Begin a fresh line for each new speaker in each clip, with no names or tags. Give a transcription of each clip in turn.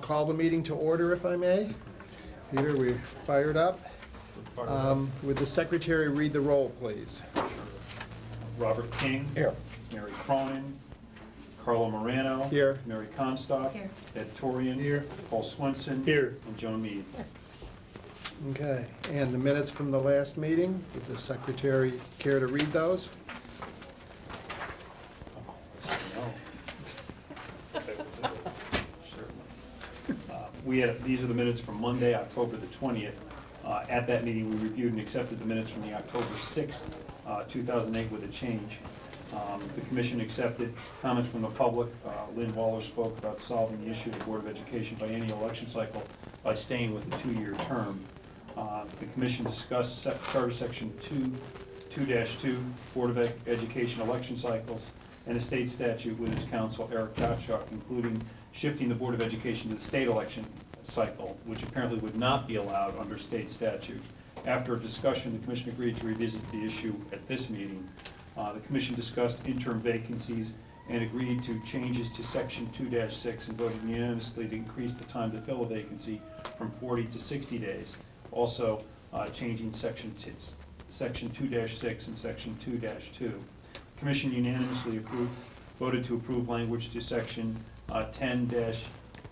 call the meeting to order, if I may. Peter, we fired up. Would the secretary read the roll, please?
Robert King.
Here.
Mary Cronin. Carlo Morano.
Here.
Mary Comstock.
Here.
Ed Torian.
Here.
Paul Swenson.
Here.
And Joan Mead.
Okay, and the minutes from the last meeting, would the secretary care to read those?
These are the minutes from Monday, October the 20th. At that meeting, we reviewed and accepted the minutes from the October 6th, 2008 with a change. The commission accepted comments from the public. Lynn Waller spoke about solving the issue of the Board of Education biennial election cycle by staying with the 2-year term. The commission discussed Charter Section 2-2, Board of Education election cycles, and the state statute with its counsel, Eric Gottschalk, including shifting the Board of Education to the state election cycle, which apparently would not be allowed under state statute. After a discussion, the commission agreed to revisit the issue at this meeting. The commission discussed interim vacancies and agreed to changes to Section 2-6 and voted unanimously to increase the time to fill a vacancy from 40 to 60 days. Also, changing Section 2-6 and Section 2-2. Commission unanimously voted to approve language to Section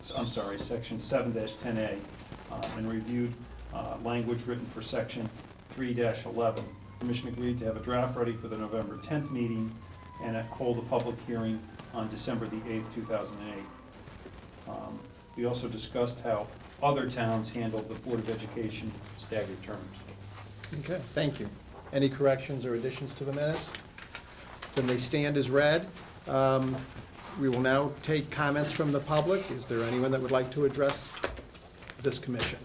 Section 7-10A, and reviewed language written for Section 3-11. Commission agreed to have a draft ready for the November 10th meeting and hold a public hearing on December the 8th, 2008. We also discussed how other towns handled the Board of Education staggered terms.
Okay, thank you. Any corrections or additions to the minutes? Then they stand as read. We will now take comments from the public. Is there anyone that would like to address this commission?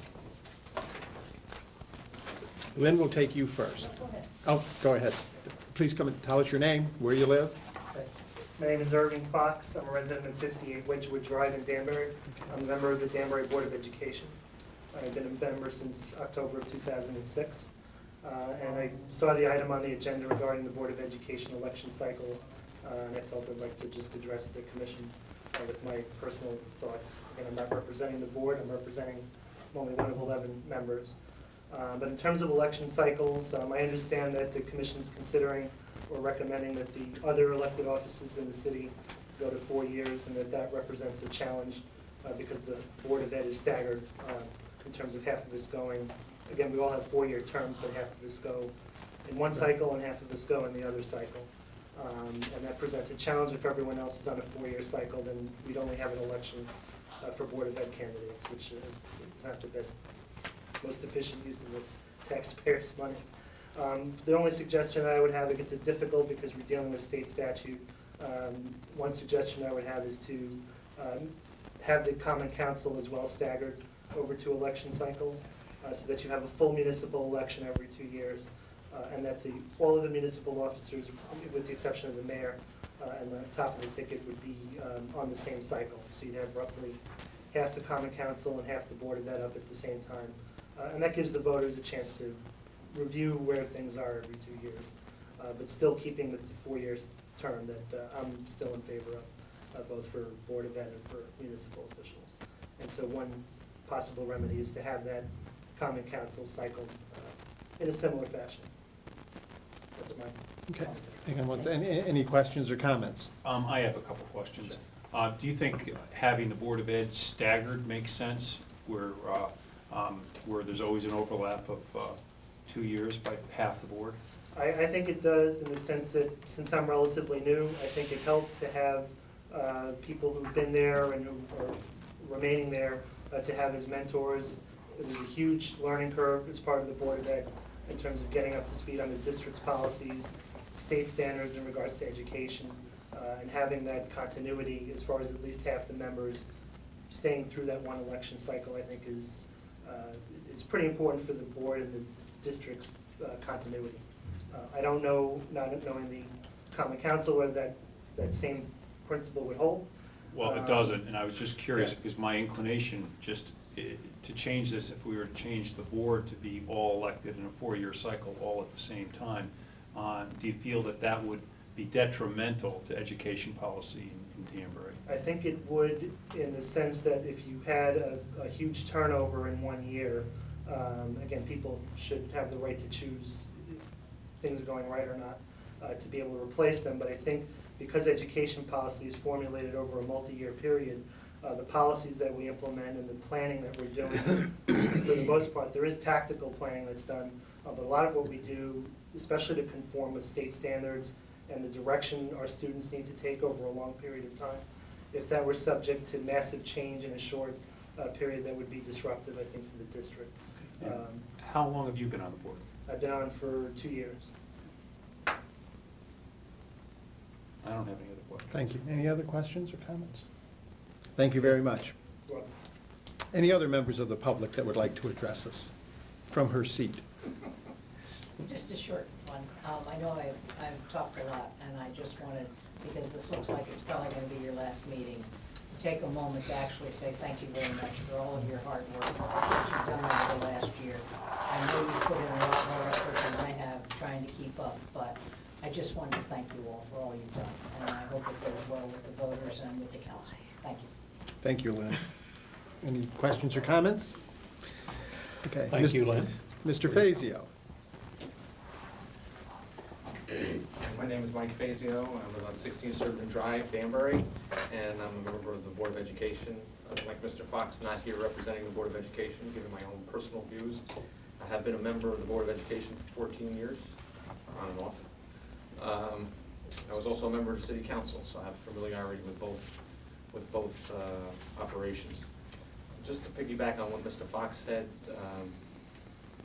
Lynn will take you first.
Go ahead.
Oh, go ahead. Please come and tell us your name, where you live.
Okay. My name is Irving Fox. I'm a resident of 58 Wedgewood Drive in Danbury. I'm a member of the Danbury Board of Education. I've been a member since October of 2006. And I saw the item on the agenda regarding the Board of Education election cycles, and I felt I'd like to just address the commission with my personal thoughts. Again, I'm not representing the board, I'm representing only one of 11 members. But in terms of election cycles, I understand that the commission's considering or recommending that the other elected offices in the city go to 4 years, and that represents a challenge because the Board of Ed is staggered in terms of half of us going. Again, we all have 4-year terms, but half of us go in one cycle and half of us go in the other cycle. And that presents a challenge. If everyone else is on a 4-year cycle, then we'd only have an election for Board of Ed candidates, which is not the best, most efficient use of the taxpayers' money. The only suggestion I would have, it gets difficult because we're dealing with state statute. One suggestion I would have is to have the Common Council as well staggered over 2 election cycles, so that you have a full municipal election every 2 years, and that all of the municipal officers, with the exception of the mayor, and the top of the ticket would be on the same cycle. So you'd have roughly half the Common Council and half the Board of Ed up at the same time. And that gives the voters a chance to review where things are every 2 years, but still keeping the 4-year term that I'm still in favor of, both for Board of Ed and for municipal officials. And so one possible remedy is to have that Common Council cycle in a similar fashion. That's my
Okay.
commentary.
Any questions or comments?
I have a couple questions. Do you think having the Board of Ed staggered makes sense, where there's always an overlap of 2 years by half the board?
I think it does, in the sense that since I'm relatively new, I think it helped to have people who've been there and who are remaining there to have as mentors. It was a huge learning curve as part of the Board of Ed in terms of getting up to speed on the district's policies, state standards in regards to education, and having that continuity as far as at least half the members staying through that one election cycle, I think is pretty important for the board and the district's continuity. I don't know, not knowing the Common Council, whether that same principle would hold.
Well, it doesn't, and I was just curious,
Yeah.
because my inclination to change this, if we were to change the board to be all elected in a 4-year cycle all at the same time, do you feel that would be detrimental to education policy in Danbury?
I think it would, in the sense that if you had a huge turnover in 1 year, again, people should have the right to choose if things are going right or not, to be able to replace them. But I think because education policy is formulated over a multi-year period, the policies that we implement and the planning that we're doing, for the most part, there is tactical planning that's done, but a lot of what we do, especially to conform with state standards and the direction our students need to take over a long period of time, if that were subject to massive change in a short period, that would be disruptive, I think, to the district.
And how long have you been on the board?
I've been on for 2 years.
I don't have any other questions.
Thank you. Any other questions or comments? Thank you very much.
Well,
Any other members of the public that would like to address us from her seat?
Just a short one. I know I've talked a lot, and I just wanted, because this looks like it's probably gonna be your last meeting, to take a moment to actually say thank you very much for all of your hard work that you've done over the last year. I know you put in a lot more effort than I have trying to keep up, but I just wanted to thank you all for all you've done, and I hope it goes well with the voters and with the council. Thank you.
Thank you, Lynn. Any questions or comments? Okay.
Thank you, Lynn.
Mr. Fazio.
My name is Mike Fazio. I live on 16 Surbiton Drive, Danbury, and I'm a member of the Board of Education. Like Mr. Fox, not here representing the Board of Education, giving my own personal views. I have been a member of the Board of Education for 14 years, on and off. I was also a member of the City Council, so I have familiarity with both operations. Just to piggyback on what Mr. Fox said,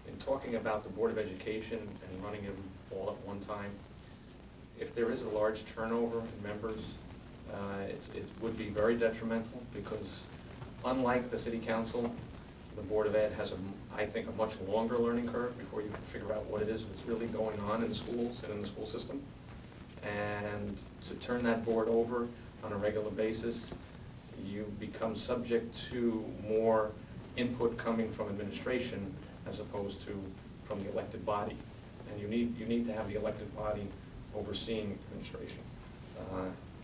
in talking about the Board of Education and running it all at one time, if there is a large turnover in members, it would be very detrimental, because unlike the City Council, the Board of Ed has, I think, a much longer learning curve before you can figure out what it is that's really going on in the schools and in the school system. And to turn that board over on a regular basis, you become subject to more input coming from administration as opposed to from the elected body. And you need to have the elected body overseeing administration.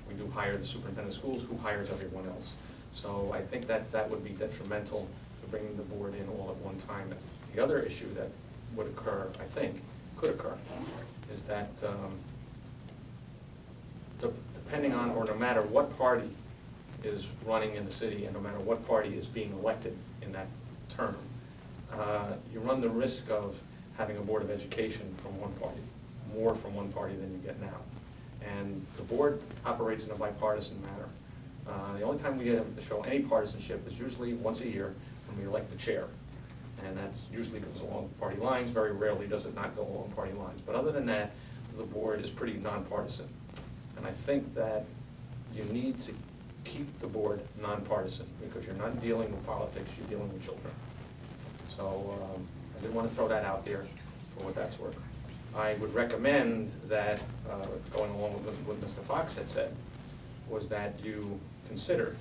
We do hire the superintendent of schools, who hires everyone else. So I think that would be detrimental to bringing the board in all at one time. The other issue that would occur, I think, could occur, is that depending on, or no matter what party is running in the city, and no matter what party is being elected in that term, you run the risk of having a Board of Education from one party, more from one party than you get now. And the board operates in a bipartisan manner. The only time we get to show any partisanship is usually once a year when we elect the chair. And that's usually goes along party lines. Very rarely does it not go along party lines. But other than that, the board is pretty nonpartisan. And I think that you need to keep the board nonpartisan, because you're not dealing with politics, you're dealing with children. So I did want to throw that out there for what that's worth. I would recommend that, going along with what Mr. Fox had said, was that you consider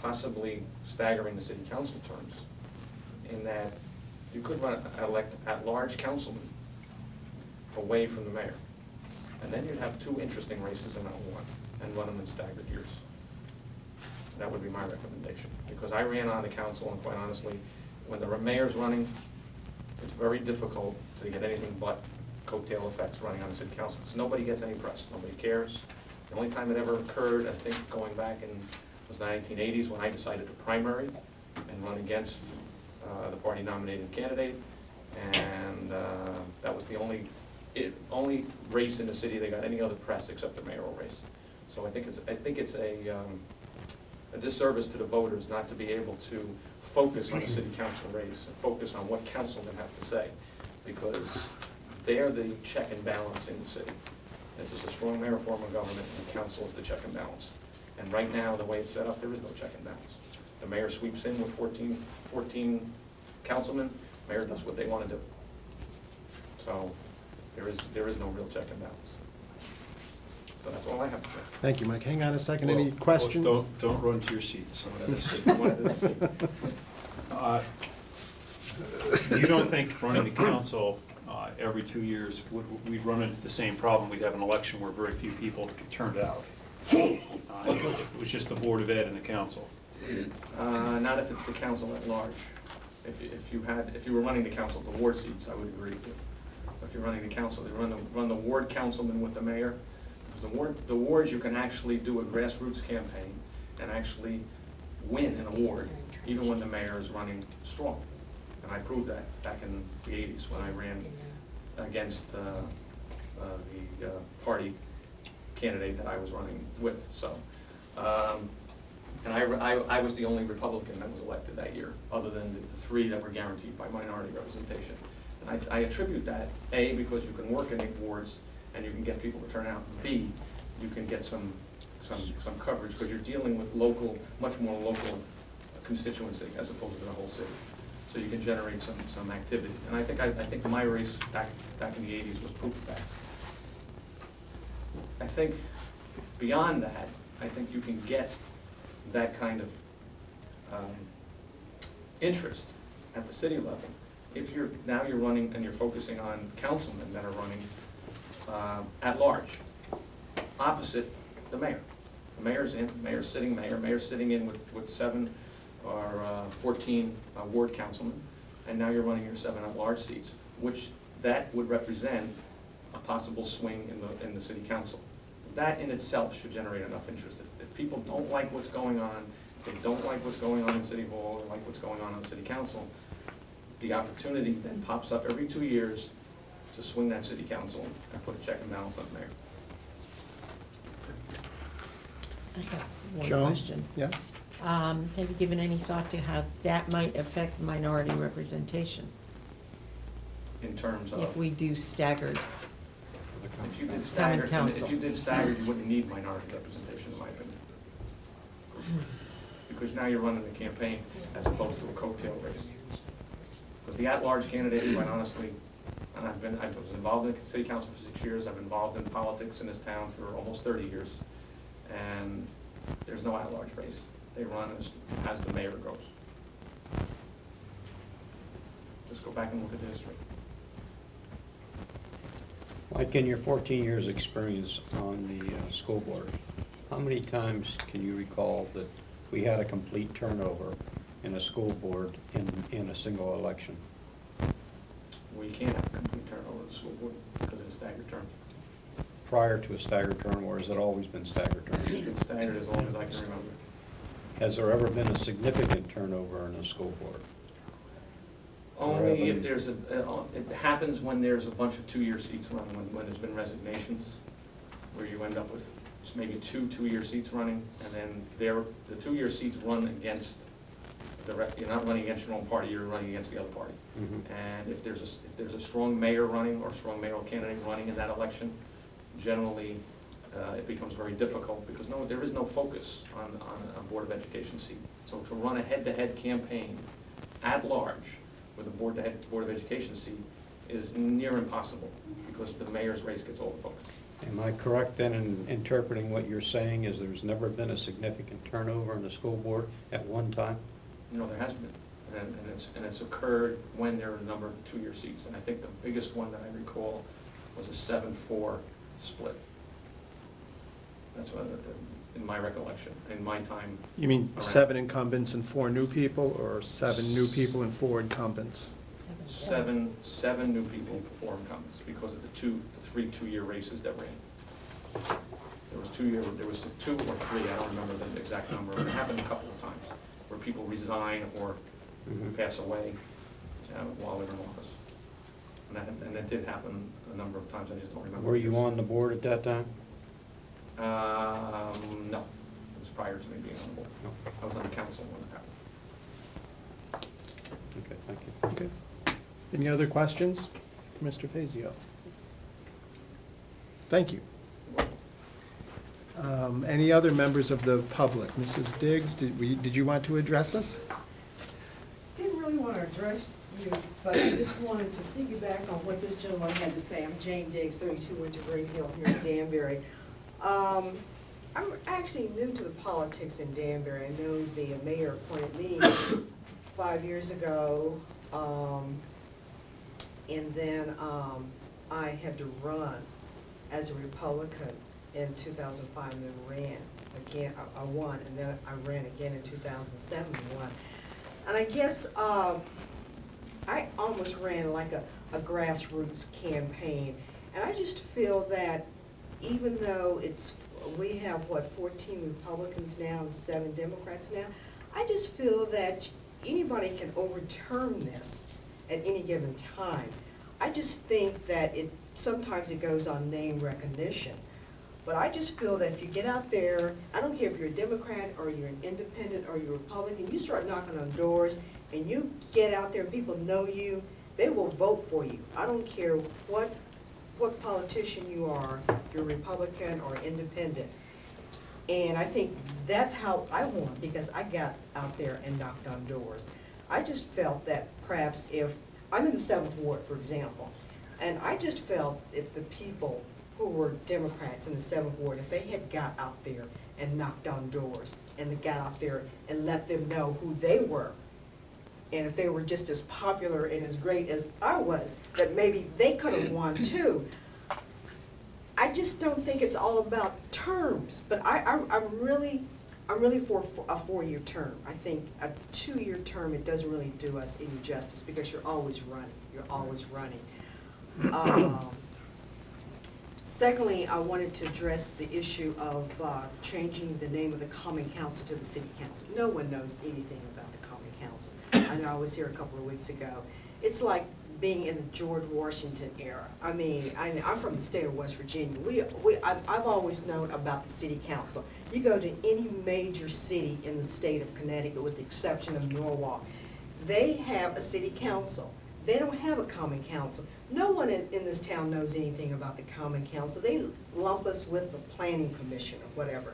possibly staggering the city council terms, in that you could elect at-large councilmen away from the mayor. And then you'd have two interesting races and not one, and run them in staggered years. That would be my recommendation, because I ran on the council, and quite honestly, when the mayor's running, it's very difficult to get anything but coattail effects running on the city council, because nobody gets any press, nobody cares. The only time it ever occurred, I think, going back in, was the 1980s, when I decided to primary and run against the party-nominated candidate, and that was the only race in the city that got any other press except the mayoral race. So I think it's a disservice to the voters not to be able to focus on the city council race and focus on what councilmen have to say, because they're the check and balance in the city. This is a strong mayor form of government, and the council is the check and balance. And right now, the way it's set up, there is no check and balance. The mayor sweeps in with 14 councilmen, mayor does what they want to do. So there is no real check and balance. So that's all I have to say.
Thank you, Mike. Hang on a second. Any
Well,
questions?
Don't run to your seat. You don't think running the council every 2 years, we'd run into the same problem. We'd have an election where very few people turned out. It was just the Board of Ed and the council.
Not if it's the council at large. If you were running the council, the ward seats, I would agree with you. But if you're running the council, they run the ward councilman with the mayor. Because the wards, you can actually do a grassroots campaign and actually win an award, even when the mayor is running strong. And I proved that back in the 80s when I ran against the party candidate that I was running with, so. And I was the only Republican that was elected that year, other than the 3 that were guaranteed by minority representation. And I attribute that, A, because you can work in 8 wards and you can get people to turn out, and B, you can get some coverage, because you're dealing with much more local constituency as opposed to the whole city. So you can generate some activity. And I think my race back in the 80s was proof of that. I think beyond that, I think you can get that kind of interest at the city level if you're running and you're focusing on councilmen that are running at large, opposite the mayor. The mayor's sitting in with 7 or 14 ward councilmen, and now you're running your 7 at-large seats, which that would represent a possible swing in the city council. That in itself should generate enough interest. If people don't like what's going on, if they don't like what's going on in City Hall, or like what's going on in City Council, the opportunity then pops up every 2 years to swing that City Council and put a check and balance on the mayor.
I have one
Joan?
question.
Yeah?
Have you given any thought to how that might affect minority representation?
In terms
If
of,
we do staggered,
if you did
Common
staggered, you wouldn't need minority representation, in my opinion. Because now you're running the campaign as opposed to a coattail race. Because the at-large candidates, quite honestly, and I was involved in the city council for 6 years, I've been involved in politics in this town for almost 30 years, and there's no at-large race. They run as the mayor goes. Just go back and look at the history.
Mike, in your 14 years' experience on the school board, how many times can you recall that we had a complete turnover in a school board in a single election?
We can't have a complete turnover of the school board because of the staggered term.
Prior to a staggered term, or has it always been staggered
It's
term?
been staggered as long as I can remember.
Has there ever been a significant turnover in a school board?
Only if there's it happens when there's a bunch of 2-year seats running, when there's been resignations, where you end up with maybe 2 2-year seats running, and then the 2-year seats run against you're not running against your own party, you're running against the other party.
Mhm.
And if there's a strong mayor running, or a strong mayoral candidate running in that election, generally it becomes very difficult, because there is no focus on a Board of Education seat. So to run a head-to-head campaign at large with a Board of Education seat is near impossible, because the mayor's race gets all the focus.
Am I correct then in interpreting what you're saying is there's never been a significant turnover in the school board at one time?
No, there has been, and it's occurred when there are a number of 2-year seats, and I think the biggest one that I recall was a 7-4 split. That's what, in my recollection, in my time.
You mean
around.
7 incumbents and 4 new people, or 7 new people and 4 incumbents?
Seven new people, 4 incumbents, because of the 3 2-year races that ran. There was 2 or 3, I don't remember the exact number, but it happened a couple of times, where people resign or pass away while they're in office. And that did happen a number of times, I just don't remember.
Were you on the board at that time?
No, it was prior to me being on the board.
No.
I was on the council when it happened.
Okay, thank you.
Okay. Any other questions? Mr. Fazio? Thank you. Any other members of the public? Mrs. Diggs, did you want to address us?
Didn't really want to address you, but I just wanted to piggyback on what this gentleman had to say. I'm Jane Diggs, 32 Winter Green Hill here in Danbury. I'm actually new to the politics in Danbury. I know the mayor appointed me 5 years ago, And then I had to run as a Republican in 2005 and then ran again. I won, and then I ran again in 2007 and won. And I guess I almost ran like a grassroots campaign. And I just feel that even though we have, 14 Republicans now and 7 Democrats now, I just feel that anybody can overturn this at any given time. I just think that sometimes it goes on name recognition. But I just feel that if you get out there, I don't care if you're a Democrat or you're an independent or you're a Republican, you start knocking on doors and you get out there and people know you, they will vote for you. I don't care what politician you are, if you're Republican or independent. And I think that's how I won, because I got out there and knocked on doors. I just felt that perhaps if, I'm in the 7th Ward, for example, and I just felt if the people who were Democrats in the 7th Ward, if they had got out there and knocked on doors and got out there and let them know who they were, and if they were just as popular and as great as I was, that maybe they could have won too. I just don't think it's all about terms, but I'm really for a 4-year term. I think a 2-year term, it doesn't really do us any justice, because you're always running. Secondly, I wanted to address the issue of changing the name of the Common Council to the City Council. No one knows anything about the Common Council. I know I was here a couple of weeks ago. It's like being in the George Washington era. I mean, I'm from the state of West Virginia. I've always known about the City Council. You go to any major city in the state of Connecticut, with the exception of Norwalk, they have a City Council. They don't have a Common Council. No one in this town knows anything about the Common Council. They lump us with the Planning Commission or whatever.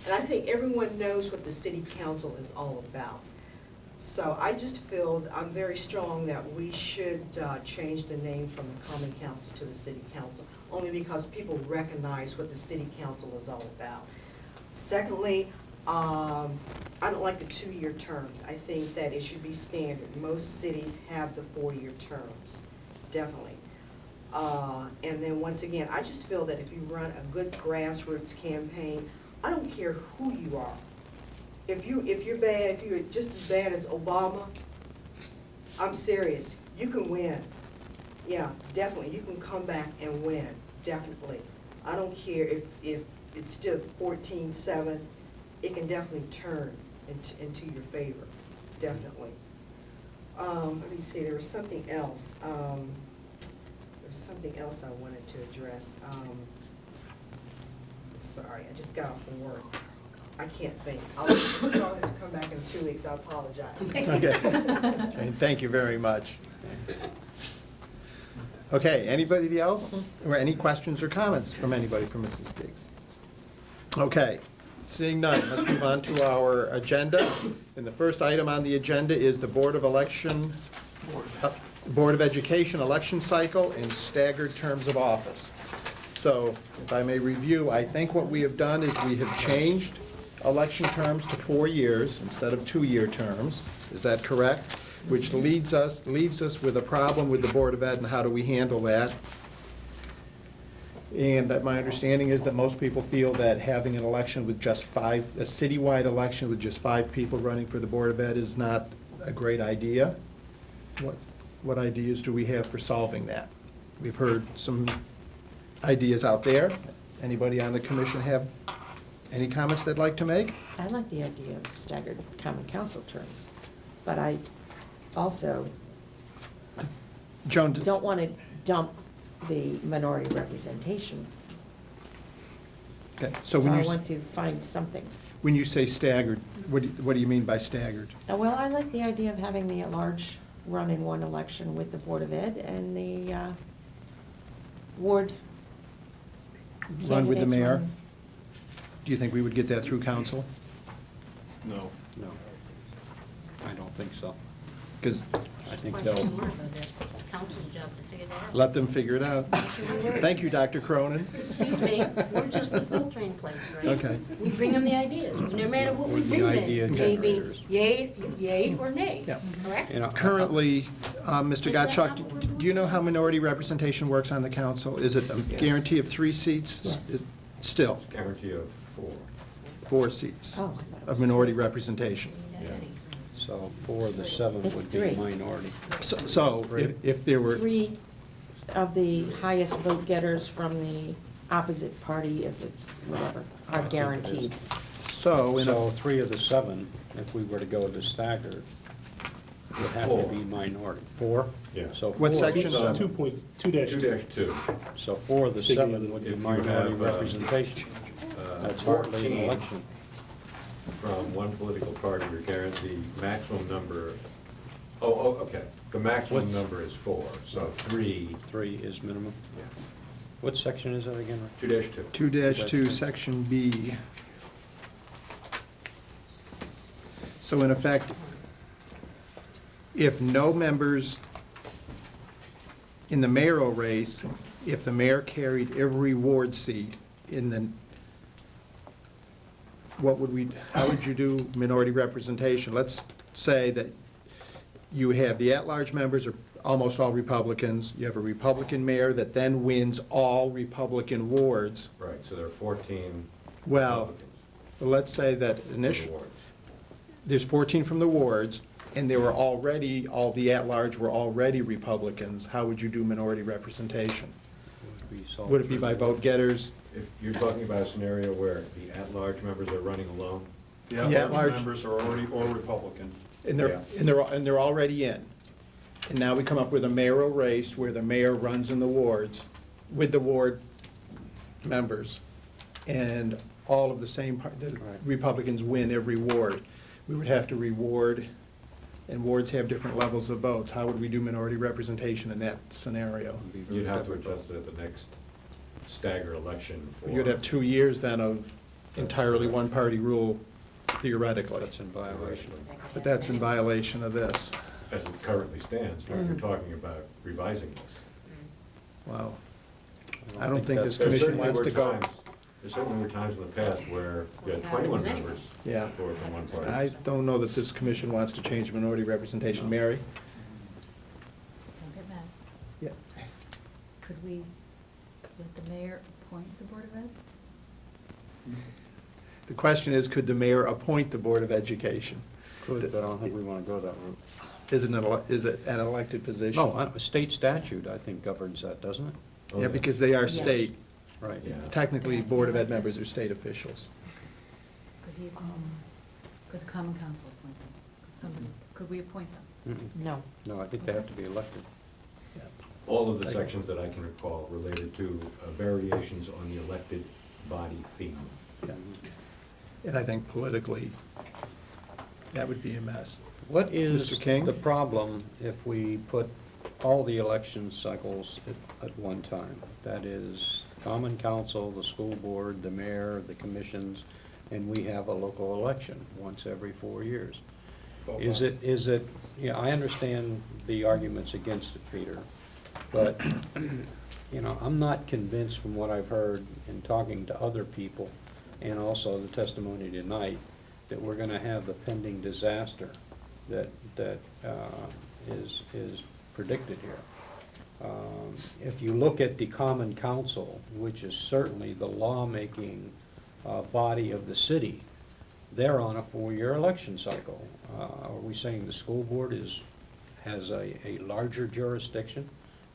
And I think everyone knows what the City Council is all about. So I just feel, I'm very strong that we should change the name from the Common Council to the City Council, only because people recognize what the City Council is all about. Secondly, I don't like the 2-year terms. I think that it should be standard. Most cities have the 4-year terms, definitely. And then once again, I just feel that if you run a good grassroots campaign, I don't care who you are. If you're bad, if you're just as bad as Obama, I'm serious, you can win. Yeah, definitely, you can come back and win, definitely. I don't care if it's still 14-7, it can definitely turn into your favor, definitely. Let me see, there was something else. I wanted to address. I'm sorry, I just got off from work. I can't think. I'll have to come back in 2 weeks, I apologize.
Okay. Okay, thank you very much. Okay, anybody else? Or any questions or comments from anybody from Mrs. Diggs? Okay, seeing none, let's move on to our agenda. And the first item on the agenda is the Board of Education election cycle and staggered terms of office. So, if I may review, I think what we have done is we have changed election terms to 4 years instead of 2-year terms. Is that correct? Which leaves us with a problem with the Board of Ed, and how do we handle that? And that my understanding is that most people feel that having an election with just a citywide election with just 5 people running for the Board of Ed is not a great idea. What ideas do we have for solving that? We've heard some ideas out there. Anybody on the commission have any comments they'd like to make?
I like the idea of staggered common council terms, but I also
Joan,
don't want to dump the minority representation.
okay. So
So I want to find something.
when you say staggered, what do you mean by staggered?
Well, I like the idea of having the at-large run in one election with the Board of Ed and the ward
Run with the
candidates
mayor?
run.
Do you think we would get that through council?
No. No. I don't think so.
Because
I think
Question
they'll,
mark on that. It's council's job to figure that out.
let them figure it out. Thank you, Dr. Cronin.
Excuse me, we're just the filtering place, right?
Okay.
We bring them the ideas, no matter what we
We're the
bring
idea
them, maybe
generators.
yay or nay,
Yeah.
correct?
you know.
Currently, Mr.
Is that not
Gottschalk,
what we're
do you know how minority representation works on the council? Is it a guarantee of 3 seats?
Yes.
Still,
Guarantee of 4.
4 seats
Oh, I thought it
of
was
minority representation.
Yeah.
So 4 of the 7
It's
would be
3.
minority.
So if there were,
3 of the highest vote getters from the opposite party, if it's whatever, are guaranteed.
so in
So
a,
3 of the 7, if we were to go to staggered, would have to be minority. 4?
Yeah.
So
What
4
section?
2-2.
So 4 of the 7 would be
If you
minority
have,
representation. That's hardly an
14
election.
from one political party, you're guaranteed maximum number, okay. The maximum number is 4, so 3,
3 is minimum.
yeah,
What section is that again?
2-2.
2-2, Section B. So in effect, if no members in the mayoral race, if the mayor carried every ward seat in the, how would you do minority representation? Let's say that you have the at-large members are almost all Republicans, you have a Republican mayor that then wins all Republican wards.
Right, so there are 14
Well,
Republicans
let's say that
for the
initially,
wards.
there's 14 from the wards, and there were already, all the at-large were already Republicans. How would you do minority representation? Would it be by vote getters?
If you're talking about a scenario where the at-large members are running alone,
The
The
at-large
at-large members are already all Republican.
And they're,
Yeah.
and they're already in. And now we come up with a mayoral race where the mayor runs in the wards with the ward members. And all of the same, the
Right.
Republicans win every ward. We would have to reward, and wards have different levels of votes. How would we do minority representation in that scenario?
you'd have to adjust it at the next stagger election for.
You'd have 2 years then of entirely one-party rule theoretically.
That's in violation.
But that's in violation of this.
As it currently stands, but you're talking about revising this.
Wow. I don't think this
There
commission
certainly
wants
were
to go.
times- There certainly were times in the past where you had 21
Happens anyway.
members
Yeah.
who were from one party.
I don't know that this commission wants to change minority representation. Mary?
Don't get mad.
Yeah.
Could we let the mayor appoint the Board of Ed?
The question is, could the mayor appoint the Board of Education?
Could, but I don't think we want to go that route.
Is it an elected position?
No, state statute, I think, governs that, doesn't it?
Oh,
Yeah, because they are state.
Right.
Yeah.
Technically, Board of Ed members are state officials.
Could he, could the Common Council appoint them? Could somebody, could we appoint them?
Mm-mm.
No.
No, I think they have to be elected.
Yeah.
All of the sections that I can recall related to variations on the elected body theme.
Yeah. And I think politically, that would be a mess.
What is
Mr. King?
the problem if we put all the election cycles at one time? That is, common council, the school board, the mayor, the commissions, and we have a local election once every 4 years. Is it, yeah, I understand the arguments against it, Peter, but, you know, I'm not convinced from what I've heard in talking to other people and also the testimony tonight that we're gonna have the pending disaster that is predicted here. If you look at the common council, which is certainly the lawmaking body of the city, they're on a 4-year election cycle. Are we saying the school board has a larger jurisdiction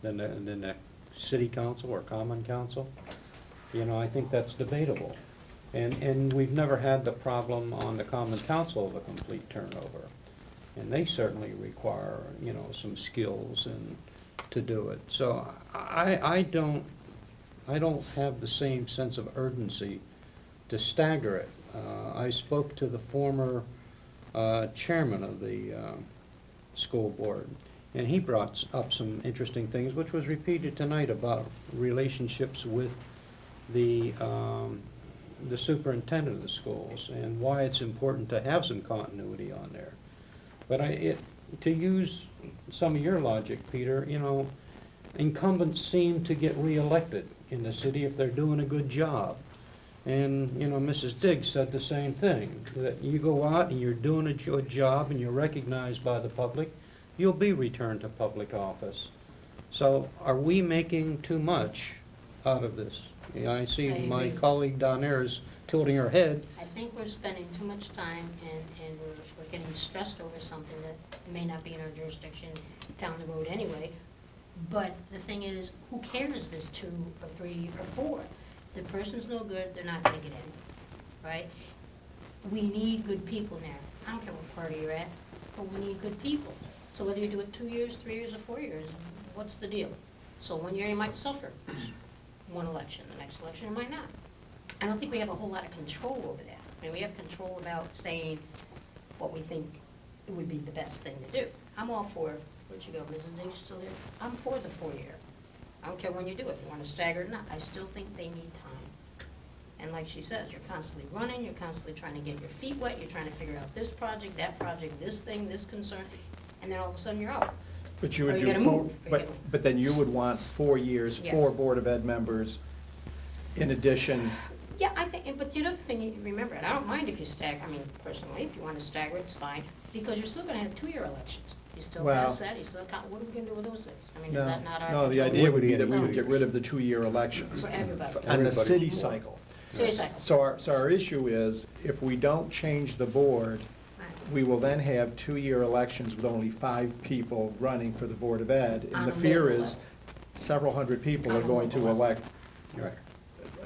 than the city council or common council? You know, I think that's debatable. And we've never had the problem on the common council of a complete turnover. And they certainly require, you know, some skills and to do it. So I don't have the same sense of urgency to stagger it. I spoke to the former chairman of the school board, and he brought up some interesting things, which was repeated tonight about relationships with the superintendent of the schools and why it's important to have some continuity on there. But to use some of your logic, Peter, you know, incumbents seem to get reelected in the city if they're doing a good job. And, you know, Mrs. Diggs said the same thing, that you go out and you're doing a good job and you're recognized by the public, you'll be returned to public office. So are we making too much out of this? Yeah, I see
I
my
agree.
colleague down there is tilting her head.
I think we're spending too much time and we're getting stressed over something that may not be in our jurisdiction down the road anyway. But the thing is, who cares if it's 2 or 3 or 4? If the person's no good, they're not gonna get in, right? We need good people in there. I don't care what party you're at, but we need good people. So whether you do it 2 years, 3 years, or 4 years, what's the deal? So 1 year you might suffer, one election, the next election you might not. I don't think we have a whole lot of control over that. I mean, we have control about saying what we think it would be the best thing to do. I'm all for, where'd you go, Mrs. Diggs still there? I'm for the 4-year. I don't care when you do it, you wanna stagger it or not, I still think they need time. And like she says, you're constantly running, you're constantly trying to get your feet wet, you're trying to figure out this project, this thing, this concern, and then all of a sudden you're out.
But you
Or
would
you
do
gotta
4,
move, or you gotta-
but then you would want 4 years,
Yeah.
4 Board of Ed members in addition.
Yeah, I think, but the other thing you remember, and I don't mind if you stagger, I mean, personally, if you wanna stagger it, it's fine, because you're still gonna have 2-year elections. You still
Well-
pass that, you still count, what are we gonna do with those things? I mean, is
No,
that not our
no, the
control?
idea would be that we
Wouldn't
would
be
get
any
rid of the 2-year elections
For everybody.
on the
Everybody.
city cycle.
Serious cycle.
So our issue is, if we don't change the board,
Right.
we will then have 2-year elections with only 5 people running for the Board of Ed.
On
And the
a
fear
local
is,
level.
several hundred people
On
are
a
going to
local level.
elect
Right.
a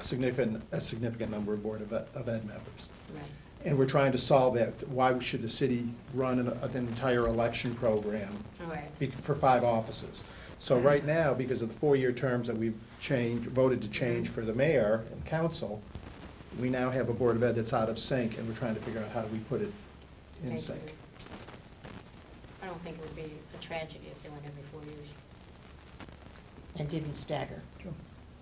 significant number of Board of Ed members.
Right.
And we're trying to solve that. Why should the city run an entire election program
All right.
for 5 offices? So right now, because of the 4-year terms that we've voted to change for the mayor and council, we now have a Board of Ed that's out of sync, and we're trying to figure out how do we put it in
Thank
sync.
you. I don't think it would be a tragedy if they went every 4 years.
And didn't stagger.
Sure.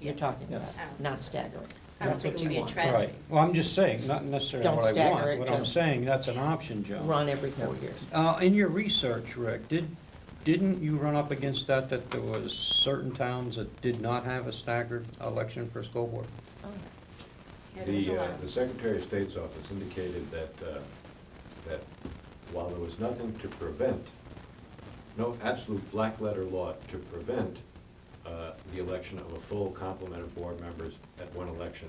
You're talking
Yes.
about, not staggering.
I don't
That's
think
what
it would
you
be a
want.
tragedy.
Right. Well, I'm just saying, not necessarily
Don't
what I
stagger
want,
it,
but I'm
just
saying that's an option, Joe.
Run every 4 years.
In your research, Rick, didn't you run up against that there was certain towns that did not have a staggered election for school board?
Oh.
Yeah, there was a lot of-
The Secretary of State's office indicated that while there was nothing to prevent, no absolute black letter law to prevent the election of a full complement of board members at one election,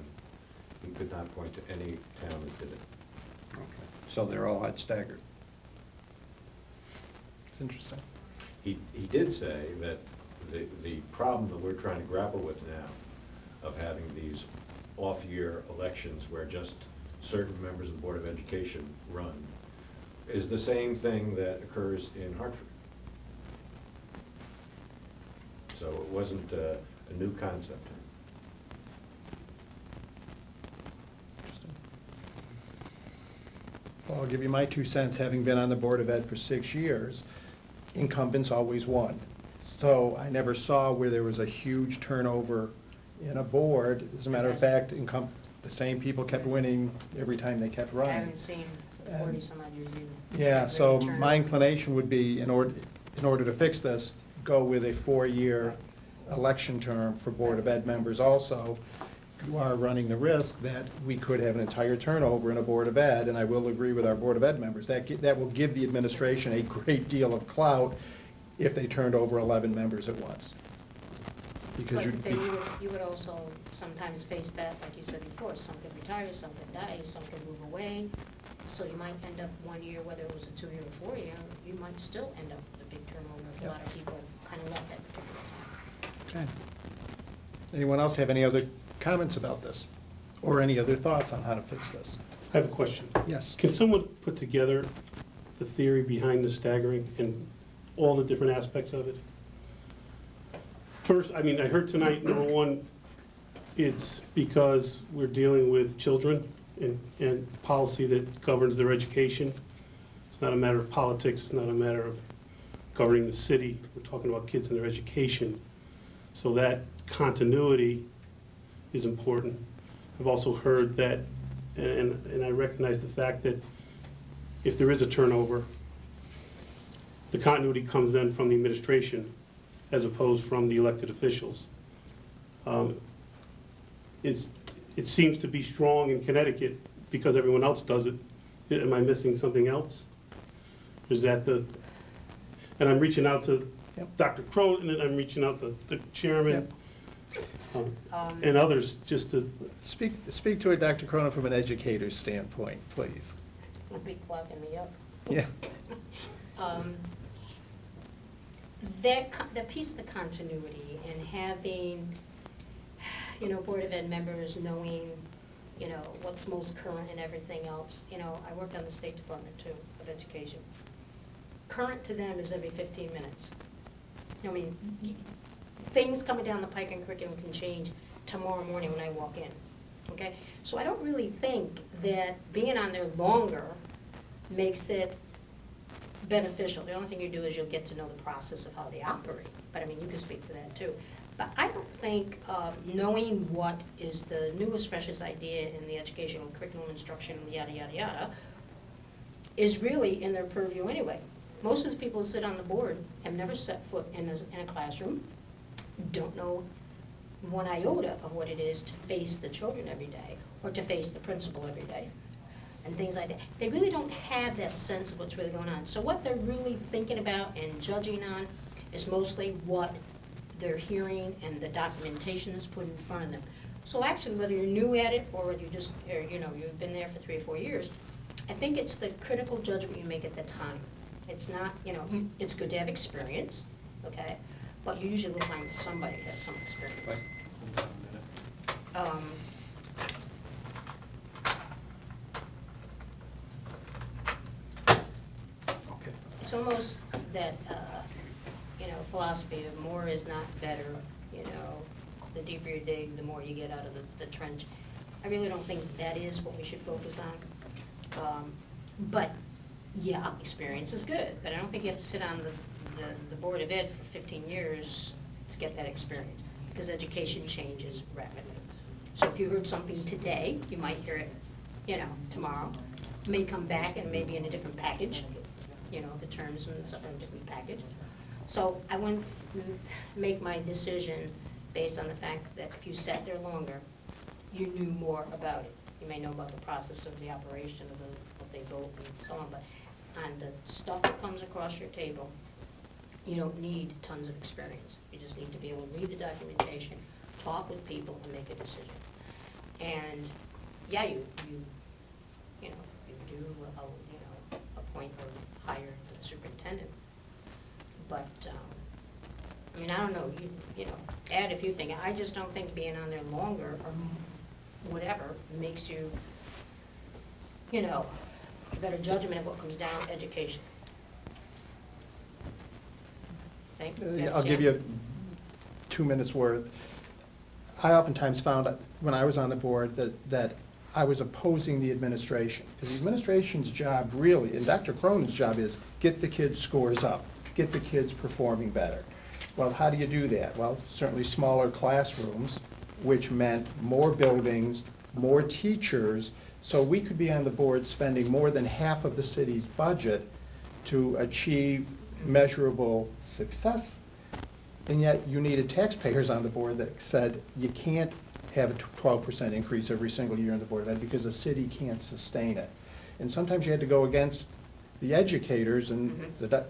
he could not point to any town that did it.
Okay. So they're all had staggered.
It's interesting.
He did say that the problem that we're trying to grapple with now of having these off-year elections where just certain members of the Board of Education run is the same thing that occurs in Hartford. So it wasn't a new concept.
Well, I'll give you my 2 cents, having been on the Board of Ed for 6 years, incumbents always won. So I never saw where there was a huge turnover in a board. As a matter of fact, the same people kept winning every time they kept
I
running.
haven't seen 40 some odd years either.
Yeah,
Great
so
turnout.
my inclination would be, in order to fix this, go with a 4-year election term for Board of Ed members also. You are running the risk that we could have an entire turnover in a Board of Ed, and I will agree with our Board of Ed members. That will give the administration a great deal of clout if they turned over 11 members at once. Because
But then you would also sometimes face that, like you said before, some could retire, some could die, some could move away. So you might end up 1 year, whether it was a 2-year or 4-year, you might still end up with a big turnover if a
Yep.
lot of people kind of left that particular time.
Okay. Anyone else have any other comments about this? Or any other thoughts on how to fix this?
I have a question.
Yes.
Can someone put together the theory behind the staggering and all the different aspects of it? First, I mean, I heard tonight, number one, it's because we're dealing with children and policy that governs their education. It's not a matter of politics, it's not a matter of governing the city. We're talking about kids and their education. So that continuity is important. I've also heard that, and I recognize the fact that if there is a turnover, the continuity comes then from the administration as opposed from the elected officials. It seems to be strong in Connecticut because everyone else does it. Am I missing something else? Is that And I'm reaching out to
Yep.
Dr. Cronin, and I'm reaching out to the chairman,
Um,
and others, just to,
Speak to it, Dr. Cronin, from an educator's standpoint, please.
You'll be clocking me up.
Yeah.
That piece of the continuity and having, Board of Ed members knowing, what's most current and everything else. I worked on the State Department too, of Education. Current to them is every 15 minutes. I mean, things coming down the pike in curriculum can change tomorrow morning when I walk in, okay? So I don't really think that being on there longer makes it beneficial. The only thing you do is you'll get to know the process of how they operate, but I mean, you can speak to that too. But I don't think knowing what is the newest, freshest idea in the educational curriculum instruction, yada, yada, yada, is really in their purview anyway. Most of the people who sit on the board have never set foot in a classroom, don't know one iota of what it is to face the children every day, or to face the principal every day, and things like that. They really don't have that sense of what's really going on. So what they're really thinking about and judging on is mostly what they're hearing and the documentation that's put in front of them. So actually, whether you're new at it or whether you've been there for 3 or 4 years, I think it's the critical judgment you make at the time. It's not, it's good to have experience, okay? But you usually will find somebody who has some experience.
Right.
Okay.
It's almost that, philosophy of more is not better, the deeper you dig, the more you get out of the trench. I really don't think that is what we should focus on. But, yeah, experience is good, but I don't think you have to sit on the Board of Ed for 15 years to get that experience, because education changes rapidly. So if you heard something today, you might hear it, tomorrow. May come back and maybe in a different package, the terms and stuff in a different package. So I wouldn't make my decision based on the fact that if you sat there longer, you knew more about it. You may know about the process of the operation of what they vote and so on, but on the stuff that comes across your table, you don't need tons of experience. You just need to be able to read the documentation, talk with people, and make a decision. And, yeah, you do, appoint or hire the superintendent. But, I don't know, add if you think, I just don't think being on there longer or whatever makes you, a better judgment of what comes down to education. Think?
I'll give you 2 minutes worth. I oftentimes found, when I was on the board, that I was opposing the administration. Because the administration's job really, and Dr. Cronin's job is, get the kids' scores up, get the kids performing better. Well, how do you do that? Well, certainly smaller classrooms, which meant more buildings, more teachers, so we could be on the board spending more than half of the city's budget to achieve measurable success. And yet you needed taxpayers on the board that said you can't have a 12% increase every single year in the Board of Ed because the city can't sustain it. And sometimes you had to go against the educators and the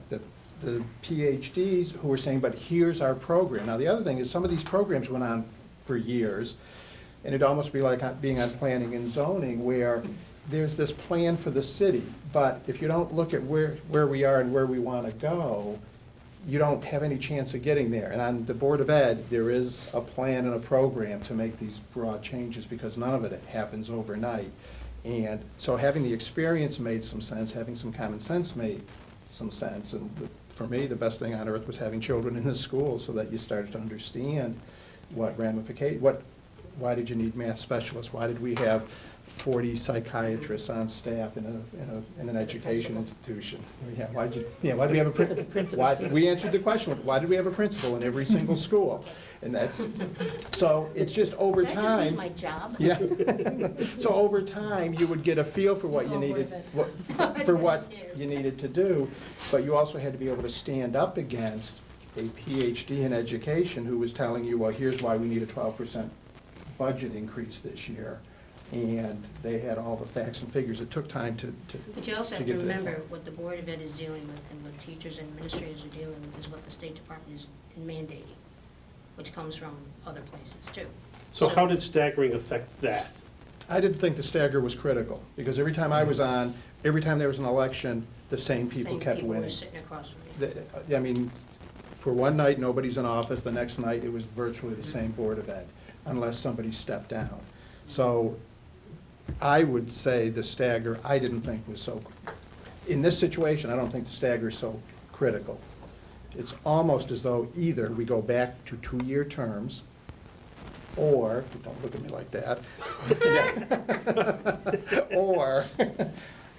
PhDs who were saying, but here's our program. Now, the other thing is some of these programs went on for years, and it'd almost be like being on planning and zoning where there's this plan for the city, but if you don't look at where we are and where we want to go, you don't have any chance of getting there. And on the Board of Ed, there is a plan and a program to make these broad changes because none of it happens overnight. And so having the experience made some sense, having some common sense made some sense. And for me, the best thing on earth was having children in the school so that you started to understand what why did you need math specialists? Why did we have 40 psychiatrists on staff in an education institution? Yeah, why do we have a principal? We answered the question, why did we have a principal in every single school? And so it's just over
Can I just lose
time.
my job?
Yeah. So over time, you would get a feel for what you needed, for what you needed to do, but you also had to be able to stand up against a PhD in education who was telling you, well, here's why we need a 12% budget increase this year. and they had all the facts and figures. It took time to
But you also
to
have
get
to
to that
remember
point.
what the Board of Ed is dealing with and what teachers and administrators are dealing with is what the State Department is mandating, which comes from other places too.
So how did staggering affect that?
I didn't think the stagger was critical, because every time I was on, every time there was an election, the same people kept
Same people
winning.
were sitting across from you.
I mean, for one night, nobody's in office, the next night, it was virtually the same Board of Ed, unless somebody stepped down. So I would say the stagger, I didn't think was so, in this situation, I don't think the stagger is so critical. It's almost as though either we go back to 2-year terms, or, don't look at me like that.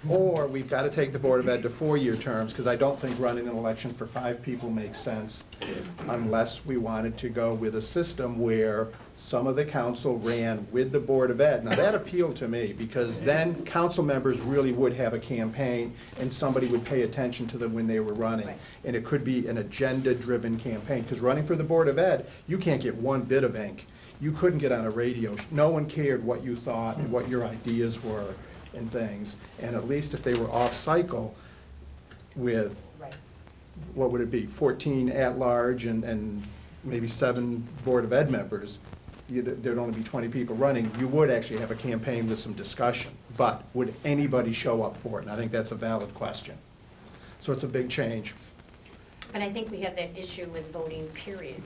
Or we've got to take the Board of Ed to 4-year terms, because I don't think running an election for 5 people makes sense unless we wanted to go with a system where some of the council ran with the Board of Ed. Now, that appealed to me, because then council members really would have a campaign, and somebody would pay attention to them when they were running.
Right.
And it could be an agenda-driven campaign, because running for the Board of Ed, you can't get one bit of ink. You couldn't get on a radio. No one cared what you thought and what your ideas were and things. And at least if they were off-cycle with,
Right.
what would it be, 14 at-large and maybe 7 Board of Ed members, there'd only be 20 people running, you would actually have a campaign with some discussion. But would anybody show up for it? And I think that's a valid question. So it's a big change.
But I think we have that issue with voting, period,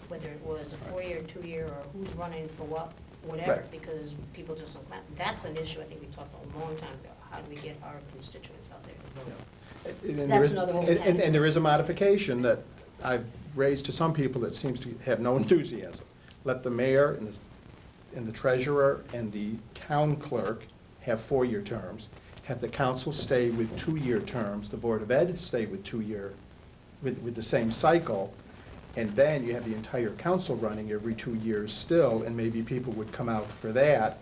whether it was a 4-year, 2-year, or who's running for what, whatever,
Right.
because people just don't, that's an issue I think we talked about a long time ago. How do we get our constituents out there to vote?
And there
That's
is-
another whole
and there is a modification that I've raised to some people that seems to have no enthusiasm. Let the mayor and the treasurer and the town clerk have 4-year terms. Have the council stay with 2-year terms, the Board of Ed stay with 2-year, with the same cycle. And then you have the entire council running every 2 years still, and maybe people would come out for that.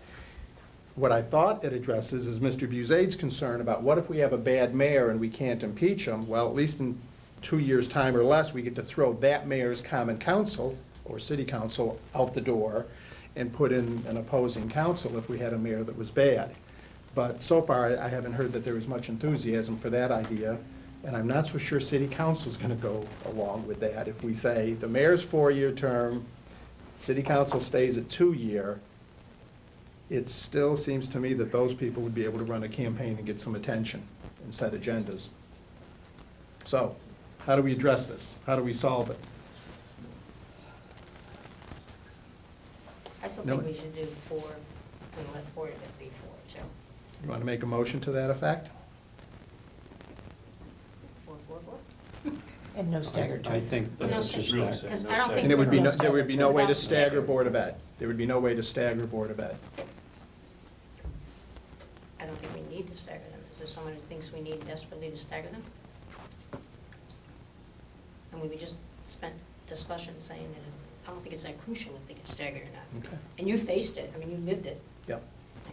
What I thought it addresses is Mr. Buzade's concern about what if we have a bad mayor and we can't impeach him? Well, at least in 2 years' time or less, we get to throw that mayor's common council or city council out the door and put in an opposing council if we had a mayor that was bad. But so far, I haven't heard that there was much enthusiasm for that idea, and I'm not so sure city council's gonna go along with that. If we say the mayor's 4-year term, city council stays at 2-year, it still seems to me that those people would be able to run a campaign and get some attention and set agendas. So, how do we address this? How do we solve it?
I still
No.
think we should do 4 and let Board of Ed be 4 too.
You want to make a motion to that effect?
4, 4, 4.
And no staggered
I
terms.
think
That's
No,
what she's really saying.
because
no
I don't
stagger.
think
And it would be, there would be no way to
Without
stagger Board of Ed. There would be no way to stagger Board of Ed.
I don't think we need to stagger them. Is there someone who thinks we need desperately to stagger them? And we just spent discussion saying that I don't think it's that crucial if they get staggered or not.
Okay.
And you faced it, I mean, you lived it.
Yep.
Yeah.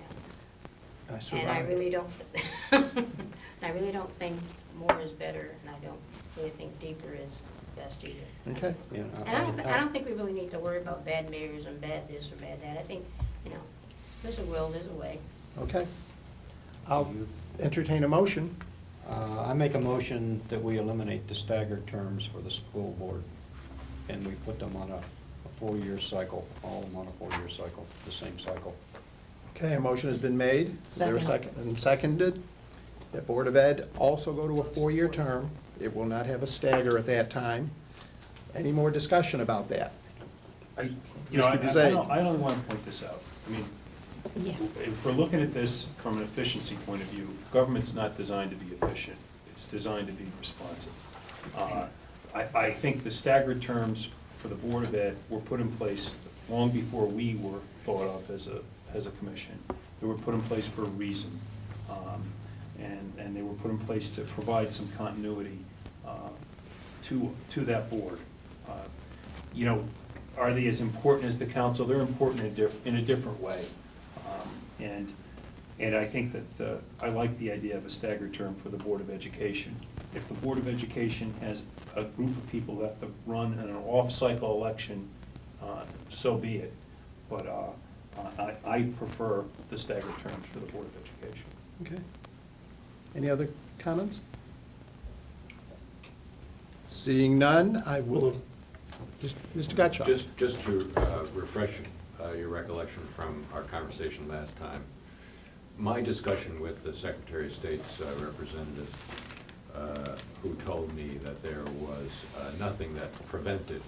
I
And I
survived.
really don't, I really don't think more is better, and I don't really think deeper is best either.
Okay.
Yeah,
And I don't think we really need to worry about bad mayors and bad this or bad that. I think, you know, there's a will, there's a way.
Okay. I'll entertain a motion.
I make a motion that we eliminate the staggered terms for the school board, and we put them on a 4-year cycle, all of them on a 4-year cycle, the same cycle.
Okay, a motion has been made. Is there a
Second.
second? And seconded. That Board of Ed also go to a 4-year term. It will not have a stagger at that time. Any more discussion about that?
You know,
Mr. Buzet.
I only want to point this out. I mean,
Yeah.
if we're looking at this from an efficiency point of view, government's not designed to be efficient. It's designed to be responsive. I think the staggered terms for the Board of Ed were put in place long before we were thought of as a commission. They were put in place for a reason. And they were put in place to provide some continuity to that board. You know, are they as important as the council? They're important in a different way. And I think that I like the idea of a staggered term for the Board of Education. If the Board of Education has a group of people that have to run in an off-cycle election, so be it. But I prefer the staggered terms for the Board of Education.
Okay. Any other comments? Seeing none, I will, just, Mr. Gottschalk.
Just to refresh your recollection from our conversation last time, my discussion with the Secretary of State's representative, who told me that there was nothing that prevented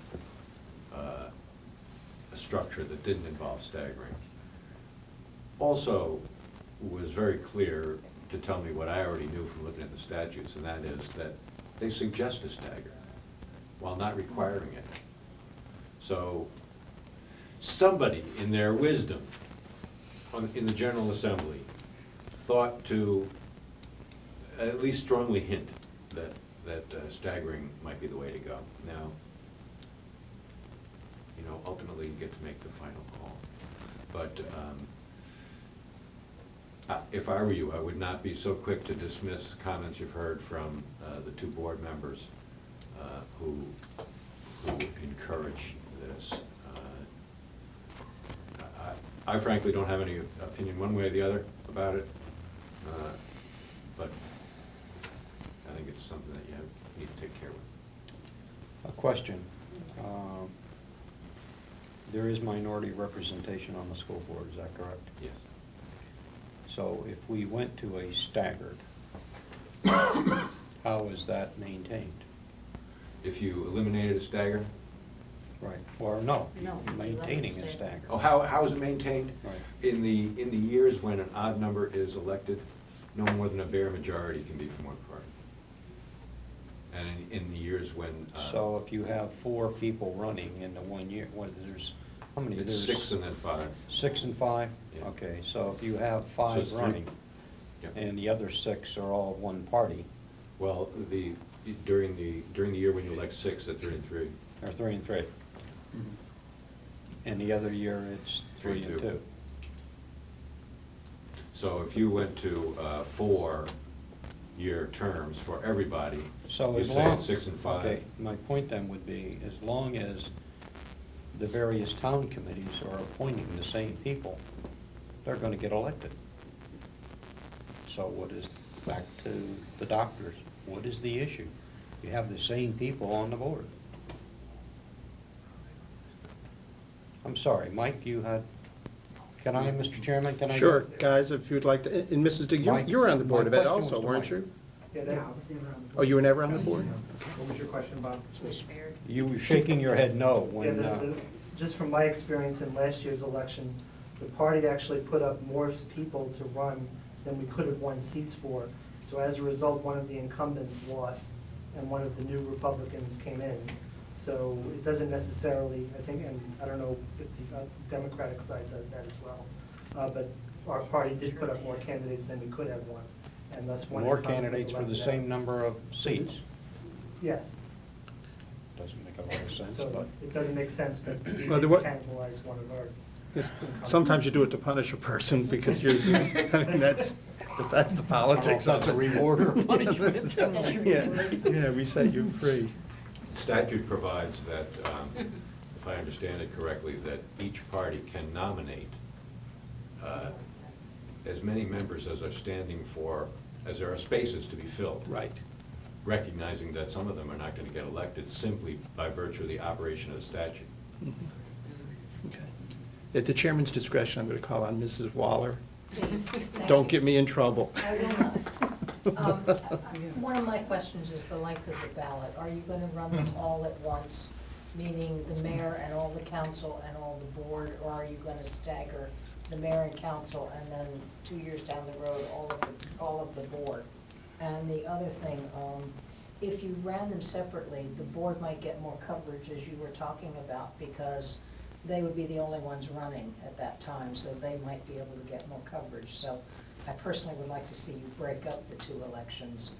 a structure that didn't involve staggering, also was very clear to tell me what I already knew from looking at the statutes, and that is that they suggest a stagger while not requiring it. So somebody in their wisdom in the General Assembly thought to at least strongly hint that staggering might be the way to go. Now, ultimately you get to make the final call. But if I were you, I would not be so quick to dismiss comments you've heard from the two board members who encourage this. I frankly don't have any opinion one way or the other about it, but I think it's something that you need to take care of.
A question. There is minority representation on the school board, is that correct?
Yes.
So if we went to a staggered, how is that maintained?
If you eliminated a stagger,
Right, or no?
No,
Maintaining a
staggered.
stagger.
oh, how is it maintained?
Right.
In the years when an odd number is elected, no more than a bare majority can be from one party. And in the years when.
So if you have 4 people running in the 1 year, there's, how many?
It's
There's
6 and then 5.
6 and 5?
Yeah.
Okay, so if you have
So
5
it's 3.
running,
Yep.
and the other 6 are all one party,
Well, during the year when you elect 6, at 3 and 3.
or 3 and 3, and the other year it's 3 and 2.
So if you went to 4-year terms for everybody,
So
you'd
as
say
long.
it's 6 and 5.
Okay, my point then would be, as long as the various town committees are appointing the same people, they're gonna get elected. So what is, back to the doctors, what is the issue? You have the same people on the board. I'm sorry, Mike, you had, can I, Mr. Chairman, can I?
Sure, guys, if you'd like to, and Mrs. Dig,
Mike,
you were on the Board of
my
Ed
question was
also,
to
weren't
Mike.
you?
Yeah,
Yeah, I was never on the
Oh, you were never on the board?
What was your question, Bob?
Spared.
You were shaking your head no
Yeah,
when,
just from my experience in last year's election, the party actually put up more people to run than we could have won seats for. So as a result, one of the incumbents lost, and one of the new Republicans came in. So it doesn't necessarily, I think, and I don't know if the Democratic side does that as well, but our party did put up more candidates than we could have won, and thus one
more
incumbent was
candidates for the
elected
same
out.
number of seats.
Yes,
Doesn't make a lot of sense,
so
but.
it doesn't make sense, but we
Well,
did
there wa-
cannibalize one of our.
Yes, sometimes you do it to punish a person because you're, I mean, that's the politics
I don't know
of
if
it.
that's a reward or a punishment.
That's your
Yeah,
reward.
yeah, we set you free.
Statute provides that, if I understand it correctly, that each party can nominate as many members as are standing for, as there are spaces to be filled.
Right.
Recognizing that some of them are not going to get elected simply by virtue of the operation of the statute.
Okay. At the chairman's discretion, I'm going to call on Mrs. Waller.
Please, thank
Don't
you.
get me in trouble.
I will not. One of my questions is the length of the ballot. Are you gonna run them all at once, meaning the mayor and all the council and all the board, or are you gonna stagger the mayor and council and then 2 years down the road, all of the board? And the other thing, if you ran them separately, the board might get more coverage, as you were talking about, because they would be the only ones running at that time, so they might be able to get more coverage. So I personally would like to see you break up the 2 elections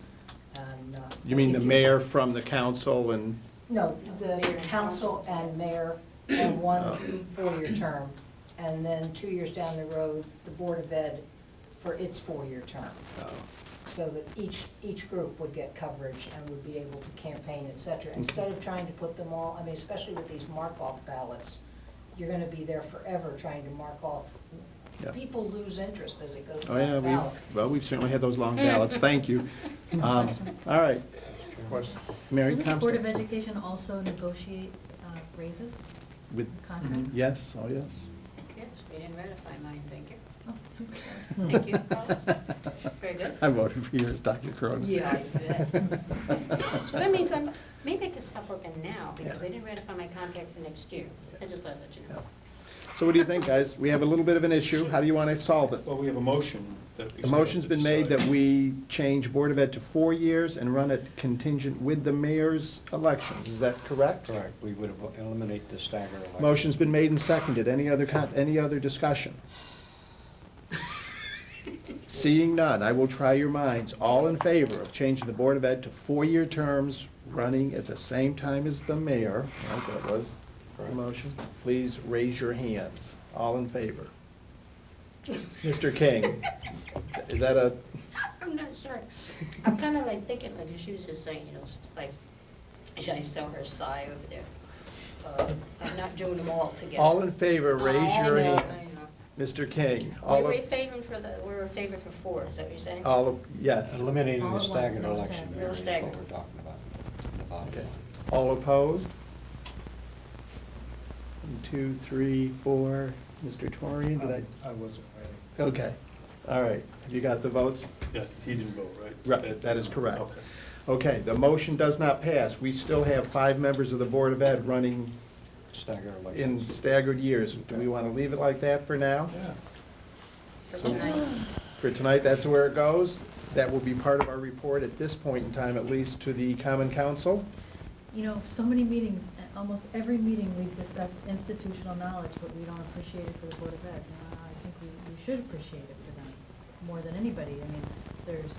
and.
You mean the
if
mayor from the council and,
No, the council and mayor and one 4-year term, and then 2 years down the road, the Board of Ed for its 4-year term. So that each group would get coverage and would be able to campaign, et cetera. Instead of trying to put them all, I mean, especially with these mark-off ballots, you're gonna be there forever trying to mark off.
Yeah.
People lose interest as it goes
Oh, yeah,
down the ballot.
we've certainly had those long ballots, thank you. All right. Mary,
Doesn't the Board of
Comstock?
Education also negotiate raises,
With,
contracts?
yes, oh, yes.
Yes, we didn't ratify mine, thank you.
Oh,
Thank you, Carl. Very good.
I voted for yours, Dr. Cronin.
Yeah, I bet. So that means maybe I could stop working now, because they didn't ratify my contract for next year. I just thought I'd let you know.
So what do you think, guys? We have a little bit of an issue. How do you want to solve it?
Well, we have a motion that we
The
still have
motion's
to
been made
decide.
that we change Board of Ed to 4 years and run it contingent with the mayor's elections. Is that correct?
Correct, we would eliminate the stagger election.
Motion's been made and seconded. Any other discussion? Seeing none, I will try your minds. All in favor of changing the Board of Ed to 4-year terms, running at the same time as the mayor? Right, that was the motion. Please raise your hands. All in favor? Mr. King, is that a,
I'm not sure. I'm kind of like thinking, like she was just saying, like, I saw her sigh over there. I'm not doing them all together.
all in favor, raise your
I know,
hand.
I know.
Mr. King,
We're in favor for 4, is that what you're saying?
yes.
Eliminating
All
the
at once,
staggered
no
election,
stagger.
Mary,
No
is
stagger.
what we're talking about. The bottom
Okay.
line.
All opposed? 1, 2, 3, 4. Mr. Torian, did
I wasn't ready.
I? Okay, all right. Have you got the votes?
Yeah, he didn't vote, right?
Right, that is correct.
Okay.
Okay, the motion does not pass. We still have 5 members of the Board of Ed running
Stagger
in
elections.
staggered years. Do we want to leave it like that for now?
Yeah.
For tonight.
For tonight, that's where it goes. That will be part of our report at this point in time, at least to the Common Council.
You know, so many meetings, almost every meeting, we've discussed institutional knowledge, but we don't appreciate it for the Board of Ed. I think we should appreciate it for them, more than anybody. I mean, there's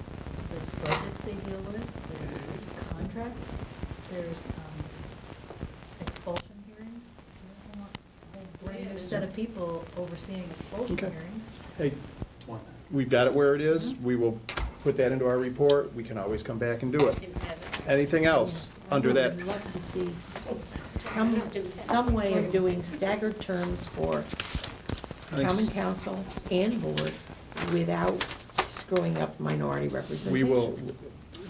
budgets they deal with, there's contracts, there's expulsion hearings. We don't want a whole brand new set of people overseeing expulsion
Okay.
hearings.
Hey,
One.
we've got it where it is. We will put that into our report. We can always come back and do it.
Didn't have it.
Anything else under that?
I'd love to see some way of doing staggered terms for Common Council and Board without screwing up minority representation.
We will,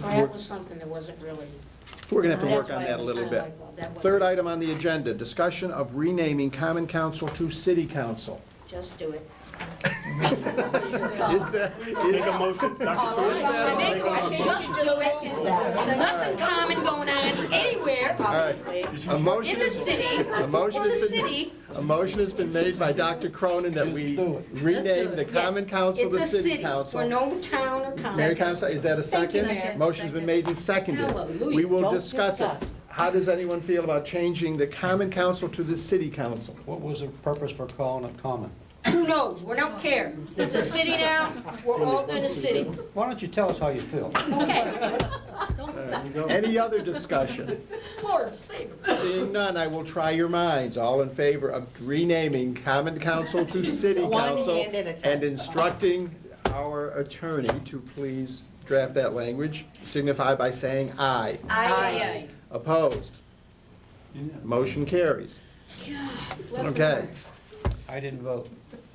Well, that was something that wasn't really.
we're gonna have to
That's
work on
why I
that a
was
little
kinda
bit.
like, well, that wasn't-
Third item on the agenda, discussion of renaming Common Council to City Council.
Just do it.
Is that,
Make a motion, Dr. Cronin?
Just do it. There's nothing common going on anywhere, obviously.
a motion?
In the city.
A motion
It's a
has been,
city.
a motion has been made by Dr. Cronin that we rename the Common Council
It's
to
a
City
city.
Council.
We're no town or county.
Mary Council, is that a
Thank you,
second?
Mayor.
Motion's been made and seconded.
Hallelujah.
We will
Don't
discuss it.
discuss.
How does anyone feel about changing the Common Council to the City Council?
What was the purpose for calling it common?
Who knows? We don't care. It's a city now. We're all in a city.
Why don't you tell us how you feel?
Okay.
Any other discussion?
Lord, save us.
Seeing none, I will try your minds. All in favor of renaming Common Council to City
One
Council
hand at a time.
and instructing our attorney to please draft that language, signify by saying aye.
Aye.
Opposed? Motion carries.
Bless
Okay.
I didn't vote.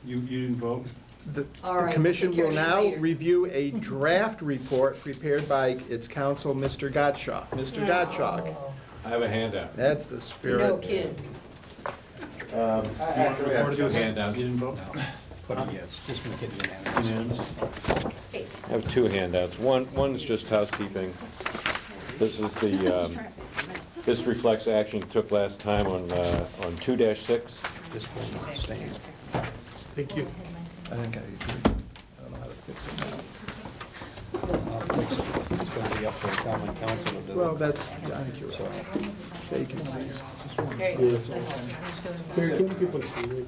You didn't vote?
The
All right,
commission
we'll
will
take care of
now
you later.
review a draft report prepared by its counsel, Mr. Gottschalk. Mr. Gottschalk,
I have a handout.
that's the
No
spirit.
kidding.
Actually, I have 2 handouts.
You didn't vote?
Put it yes, just make it unanimous.
Hey,
I have 2 handouts. One's just housekeeping. This is this reflects action you took last time on 2-6.
This will not stand.
Thank you.
I think I agree. I don't know how to fix it now.
I'll fix it. It's going to be up to the common council to do it.
Well, that's, I think you're
So,
right. Vacancies.
there you go.
Mary, can you put it through?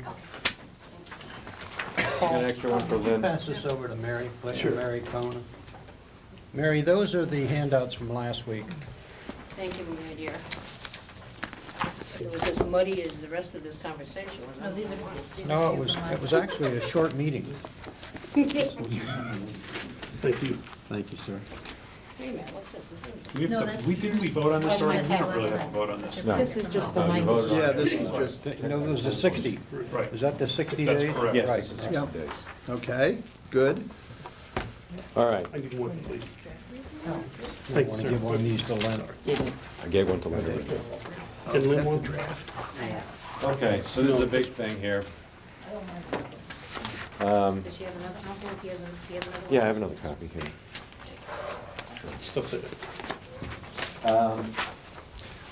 Got an extra one for Lynn.
pass this over to Mary,
Sure.
Mary Kona. Mary, those are the handouts from last week.
Thank you, my dear. It was as muddy as the rest of this conversation,
No,
wasn't
these
it?
are.
No, it was actually a short meeting.
Thank you.
Thank you, sir.
Wait a minute, what's this? This is-
No, that's-
Didn't we vote on this
That's what I
already? We
said
don't really
last
have to
time.
vote on this.
No.
This is just the
No, you
language.
voted on
Yeah,
it.
this is just,
No, it was the 60.
Right.
Is that the 60
That's
days?
correct.
Yes,
Right.
this is 60
Yeah.
days.
okay, good.
All right,
I need one, please.
Oh,
Thank you,
Want to
sir.
give one of these to Leonard?
didn't.
I gave one to Linda.
Can Lynn one?
Okay, so this is a big thing here.
I don't mind. Does she have another, I don't know if he has another one.
Yeah, I have another copy here.
It's upside down.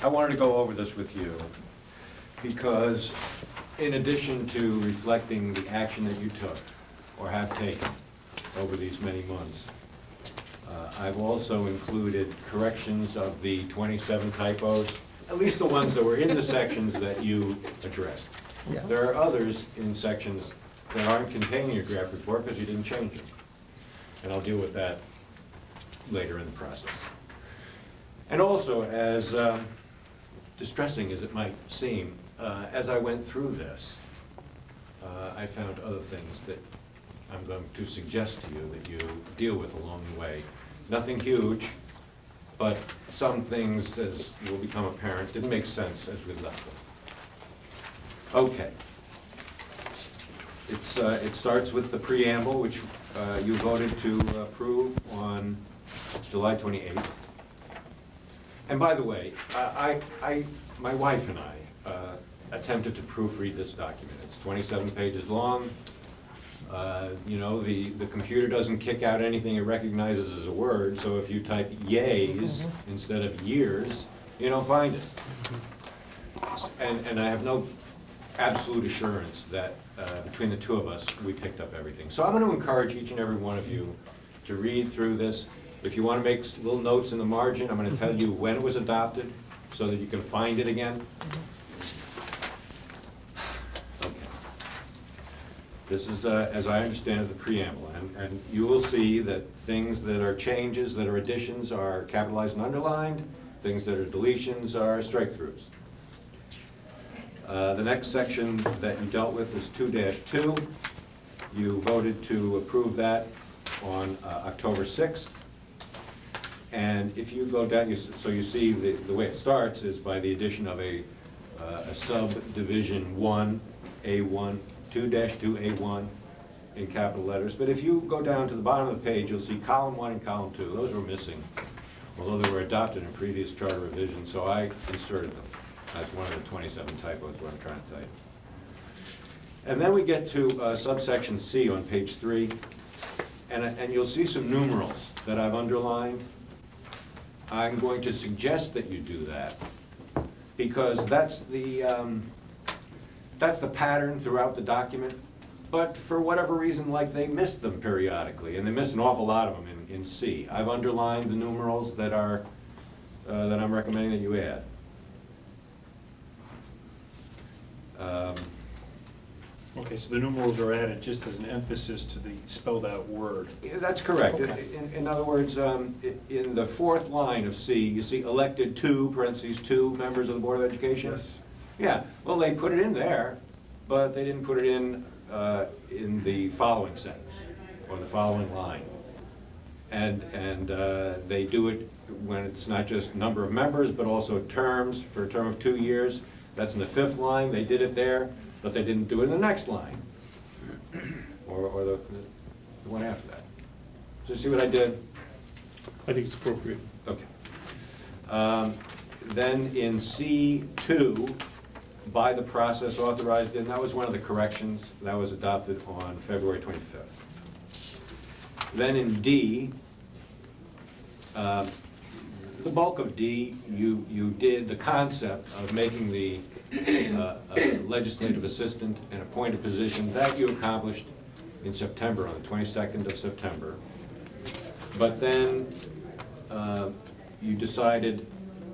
I wanted to go over this with you because in addition to reflecting the action that you took or have taken over these many months, I've also included corrections of the 27 typos, at least the ones that were in the sections that you addressed.
Yeah.
There are others in sections that aren't contained in your draft report because you didn't change them. And I'll deal with that later in the process. And also, as distressing as it might seem, as I went through this, I found other things that I'm going to suggest to you that you deal with along the way. Nothing huge, but some things, as will become apparent, didn't make sense as we left them. Okay. It starts with the preamble, which you voted to approve on July 28th. And by the way, my wife and I attempted to proofread this document. It's 27 pages long. You know, the computer doesn't kick out anything it recognizes as a word, so if you type yays instead of years, you don't find it. And I have no absolute assurance that between the two of us, we picked up everything. So I'm going to encourage each and every one of you to read through this. If you want to make little notes in the margin, I'm going to tell you when it was adopted so that you can find it again. Okay. This is, as I understand it, the preamble, and you will see that things that are changes, that are additions, are capitalized and underlined. Things that are deletions are strike-throughs. The next section that you dealt with is 2-2. You voted to approve that on October 6th. And if you go down, so you see the way it starts is by the addition of a subdivision 1, A1, 2-2A1 in capital letters. But if you go down to the bottom of the page, you'll see column 1 and column 2. Those were missing, although they were adopted in previous charter revisions, so I inserted them. That's one of the 27 typos, what I'm trying to tell you. And then we get to subsection C on page 3, and you'll see some numerals that I've underlined. I'm going to suggest that you do that, because that's the pattern throughout the document, but for whatever reason, like, they missed them periodically, and they missed an awful lot of them in C. I've underlined the numerals that are, that I'm recommending that you add.
Okay, so the numerals are added just as an emphasis to the spelled-out word.
That's correct.
Okay.
In other words, in the fourth line of C, you see elected two, parentheses, 2 members of the Board of Education?
Yes.
Yeah, well, they put it in there, but they didn't put it in the following sentence, or the following line. And they do it when it's not just number of members, but also terms, for a term of 2 years. That's in the 5th line, they did it there, but they didn't do it in the next line, or the one after that. So you see what I did?
I think it's appropriate.
Okay. Then in C2, by the process authorized in, that was one of the corrections that was adopted on February 25th. Then in D, the bulk of D, you did the concept of making the legislative assistant an appointed position. That you accomplished in September, on the 22nd of September. But then you decided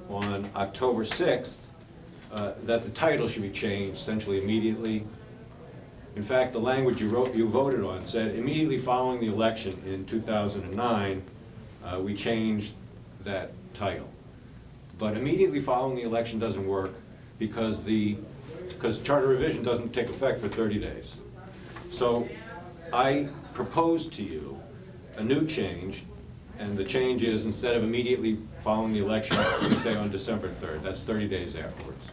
on October 6th that the title should be changed essentially immediately. In fact, the language you voted on said, immediately following the election in 2009, we changed that title. But immediately following the election doesn't work because charter revision doesn't take effect for 30 days. So I proposed to you a new change, And the change is, instead of immediately following the election, we say on December 3rd. That's 30 days afterwards.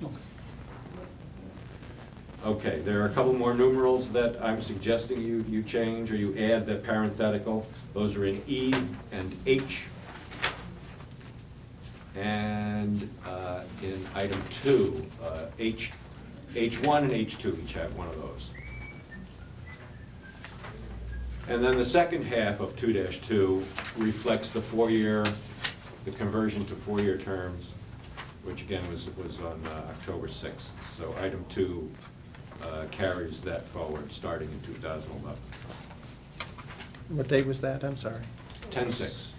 Okay, there are a couple more numerals that I'm suggesting you change, or you add the parenthetical. Those are in E and H. And in item 2, H1 and H2 each have one of those. And then the second half of 2-2 reflects the conversion to 4-year terms, which again was on October 6th. So item 2 carries that forward, starting in 2011.
What date was that? I'm sorry.
10-6.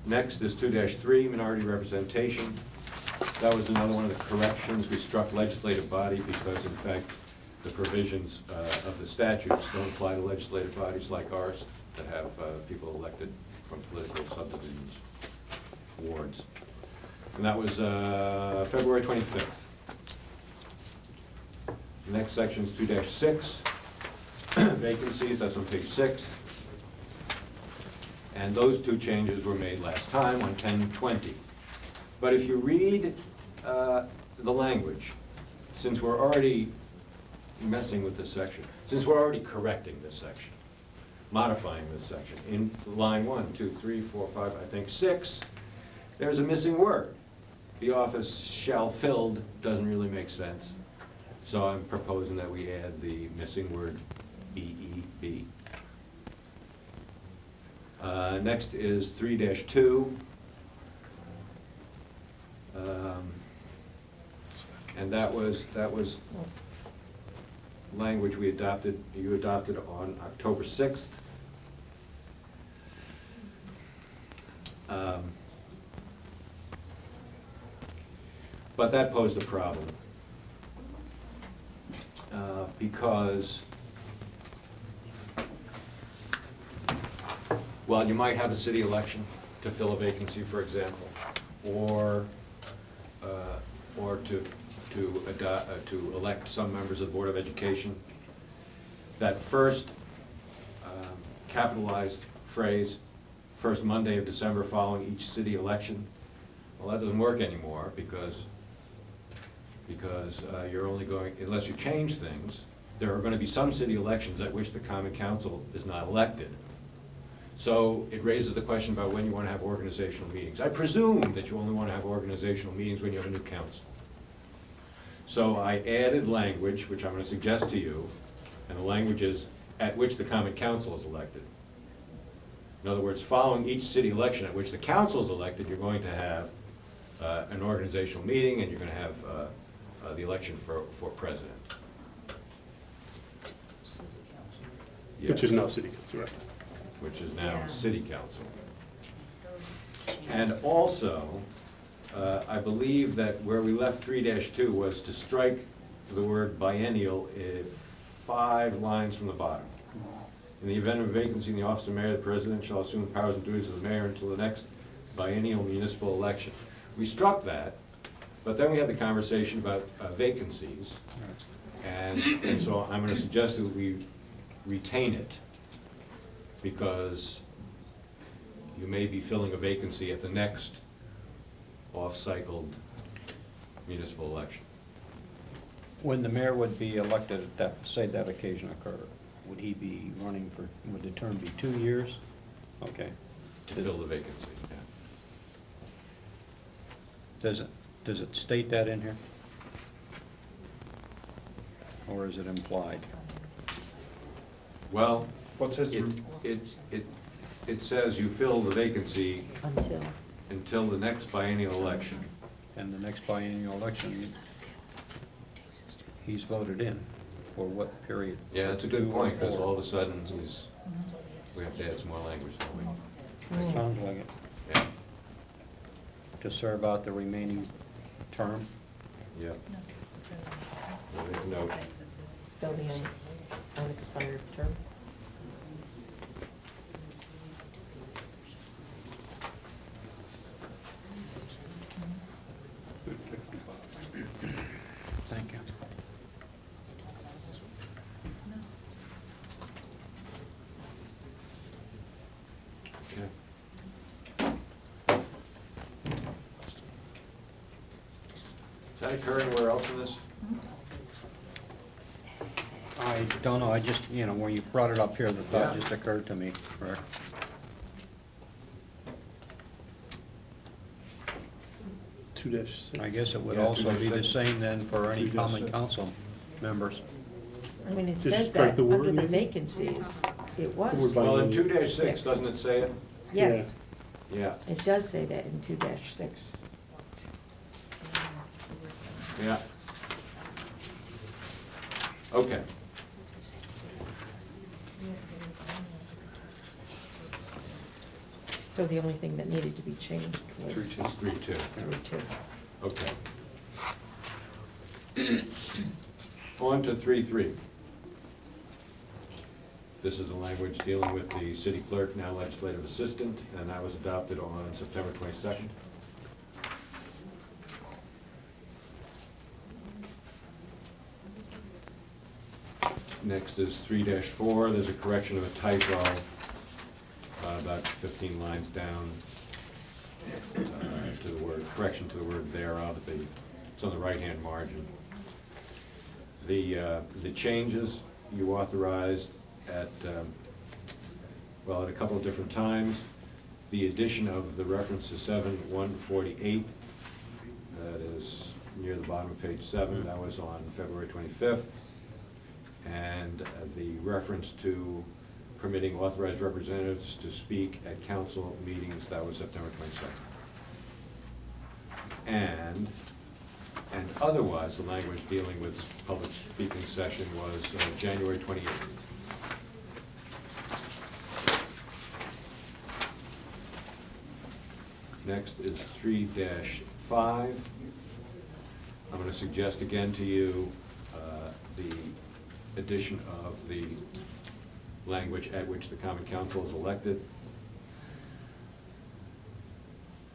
Next is 2-3, minority representation. That was another one of the corrections. We struck legislative body because, in fact, the provisions of the statutes don't apply to legislative bodies like ours that have people elected from political subdivisions, wards. And that was February 25th. The next section is 2-6, vacancies. That's on page 6. And those 2 changes were made last time on 10-20. But if you read the language, since we're already messing with this section, since we're already correcting this section, modifying this section, in line 1, 2, 3, 4, 5, I think 6, there's a missing word. The office shall filled doesn't really make sense. So I'm proposing that we add the missing word BEB. Next is 3-2. And that was language you adopted on October 6th. But that posed a problem because, well, you might have a city election to fill a vacancy, for example, or to elect some members of the Board of Education. That first capitalized phrase, first Monday of December following each city election, well, that doesn't work anymore because you're only going, unless you change things, there are going to be some city elections at which the Common Council is not elected. So it raises the question about when you want to have organizational meetings. I presume that you only want to have organizational meetings when you have a new council. So I added language, which I'm going to suggest to you, and the language is at which the Common Council is elected. In other words, following each city election at which the council is elected, you're going to have an organizational meeting, and you're going to have the election for president.
Which is now city council, right?
Which is now city council. And also, I believe that where we left 3-2 was to strike the word biennial 5 lines from the bottom. In the event of vacancy in the office of mayor, the president shall assume the powers and duties of the mayor until the next biennial municipal election. We struck that, but then we had the conversation about vacancies. And so I'm going to suggest that we retain it, because you may be filling a vacancy at the next off-cycled municipal election.
When the mayor would be elected at that, say that occasion occurred, would he be running for, would the term be 2 years? Okay.
To fill the vacancy, yeah.
Does it state that in here? Or is it implied?
Well,
What says
it says you fill the vacancy until the next biennial election.
And the next biennial election, he's voted in for what period?
Yeah, that's a good point, because all of a sudden we have to add some more language, don't we?
Sounds like it.
Yeah,
To serve out the remaining term?
yeah. No,
Still the unexpired term.
Thank you.
that occur anywhere else in this?
I don't know, I just, when you brought it up here, the thought
Yeah.
just occurred to me, Rick.
2-6.
I guess it would
Yeah,
also be the
2-6.
same then for any
2-6.
common council members.
I mean, it
Just
says
strike
that
the word,
under the
maybe?
vacancies, it
Word
was.
by-
Well, in 2-6,
Yes.
doesn't it say it?
Yes,
Yeah,
it does say that in 2-6.
yeah. Okay.
So the only thing that needed to be changed was
3-2.
3-2.
Okay. On to 3-3. This is the language dealing with the city clerk, now legislative assistant, and that was adopted on September 22nd. Next is 3-4, there's a correction of a typo, about 15 lines down, to the word, correction to the word thereof, it's on the right-hand margin. The changes you authorized at a couple of different times. The addition of the reference to 7/148, that is near the bottom of page 7, that was on February 25th. And the reference to permitting authorized representatives to speak at council meetings, that was September 22nd. And otherwise, the language dealing with public speaking session was January 28th. Next is 3-5. I'm going to suggest again to you the addition of the language at which the common council is elected.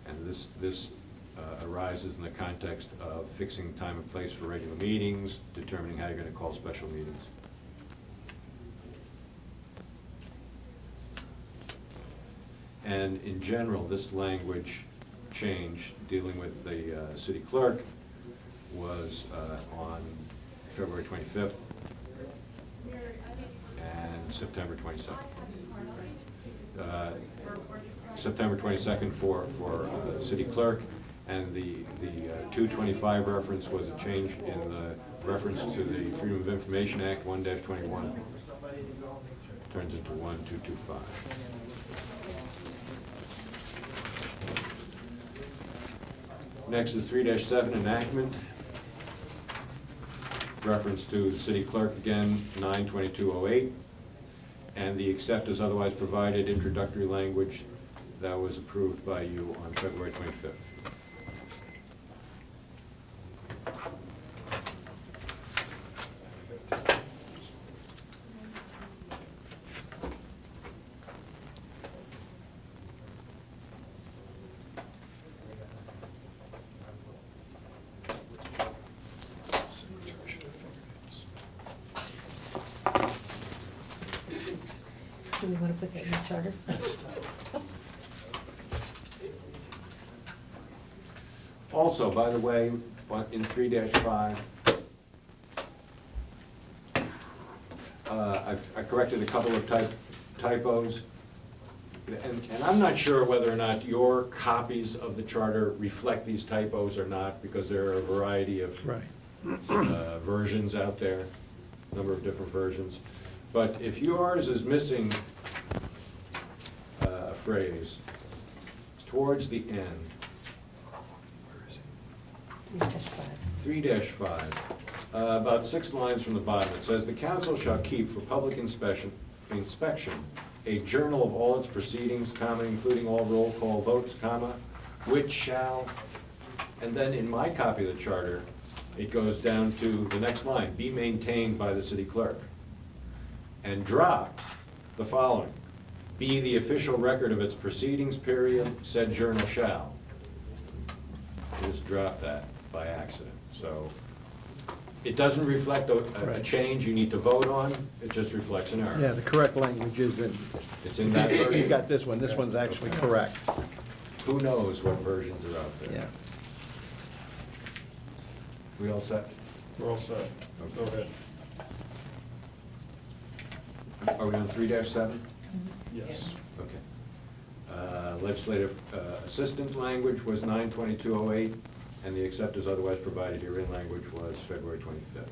And this arises in the context of fixing time and place for regular meetings, determining how you're going to call special meetings. And in general, this language change dealing with the city clerk was on February 25th and September 22nd. September 22nd for city clerk, and the 225 reference was a change in the reference to the Freedom of Information Act 1-21. Turns into 1225. Next is 3-7 enactment. Reference to the city clerk again, 9/2208. And the except as otherwise provided introductory language that was approved by you on February 25th.
Do we want to put that in the charter?
Also, by the way, in 3-5, I corrected a couple of typos. And I'm not sure whether or not your copies of the charter reflect these typos or not, because there are a variety of
Right.
versions out there, a number of different versions. But if yours is missing a phrase towards the end,
3-5.
3-5, about 6 lines from the bottom, it says, "The council shall keep for public inspection a journal of all its proceedings, comma, including all roll call votes, comma, which shall," and then in my copy of the charter, it goes down to the next line, "be maintained by the city clerk," and drop the following, "be the official record of its proceedings, period, said journal shall." I just dropped that by accident, so it doesn't reflect a
Right.
change you need to vote on, it just reflects an error.
Yeah, the correct language is in,
It's in that
you
version.
got this one, this one's actually correct,
Who knows what versions are out there?
yeah.
We all set?
We're all set. Go ahead.
Are we on 3-7?
Yes.
Okay. Legislative assistant language was 9/22/08, and the except as otherwise provided herein language was February 25th.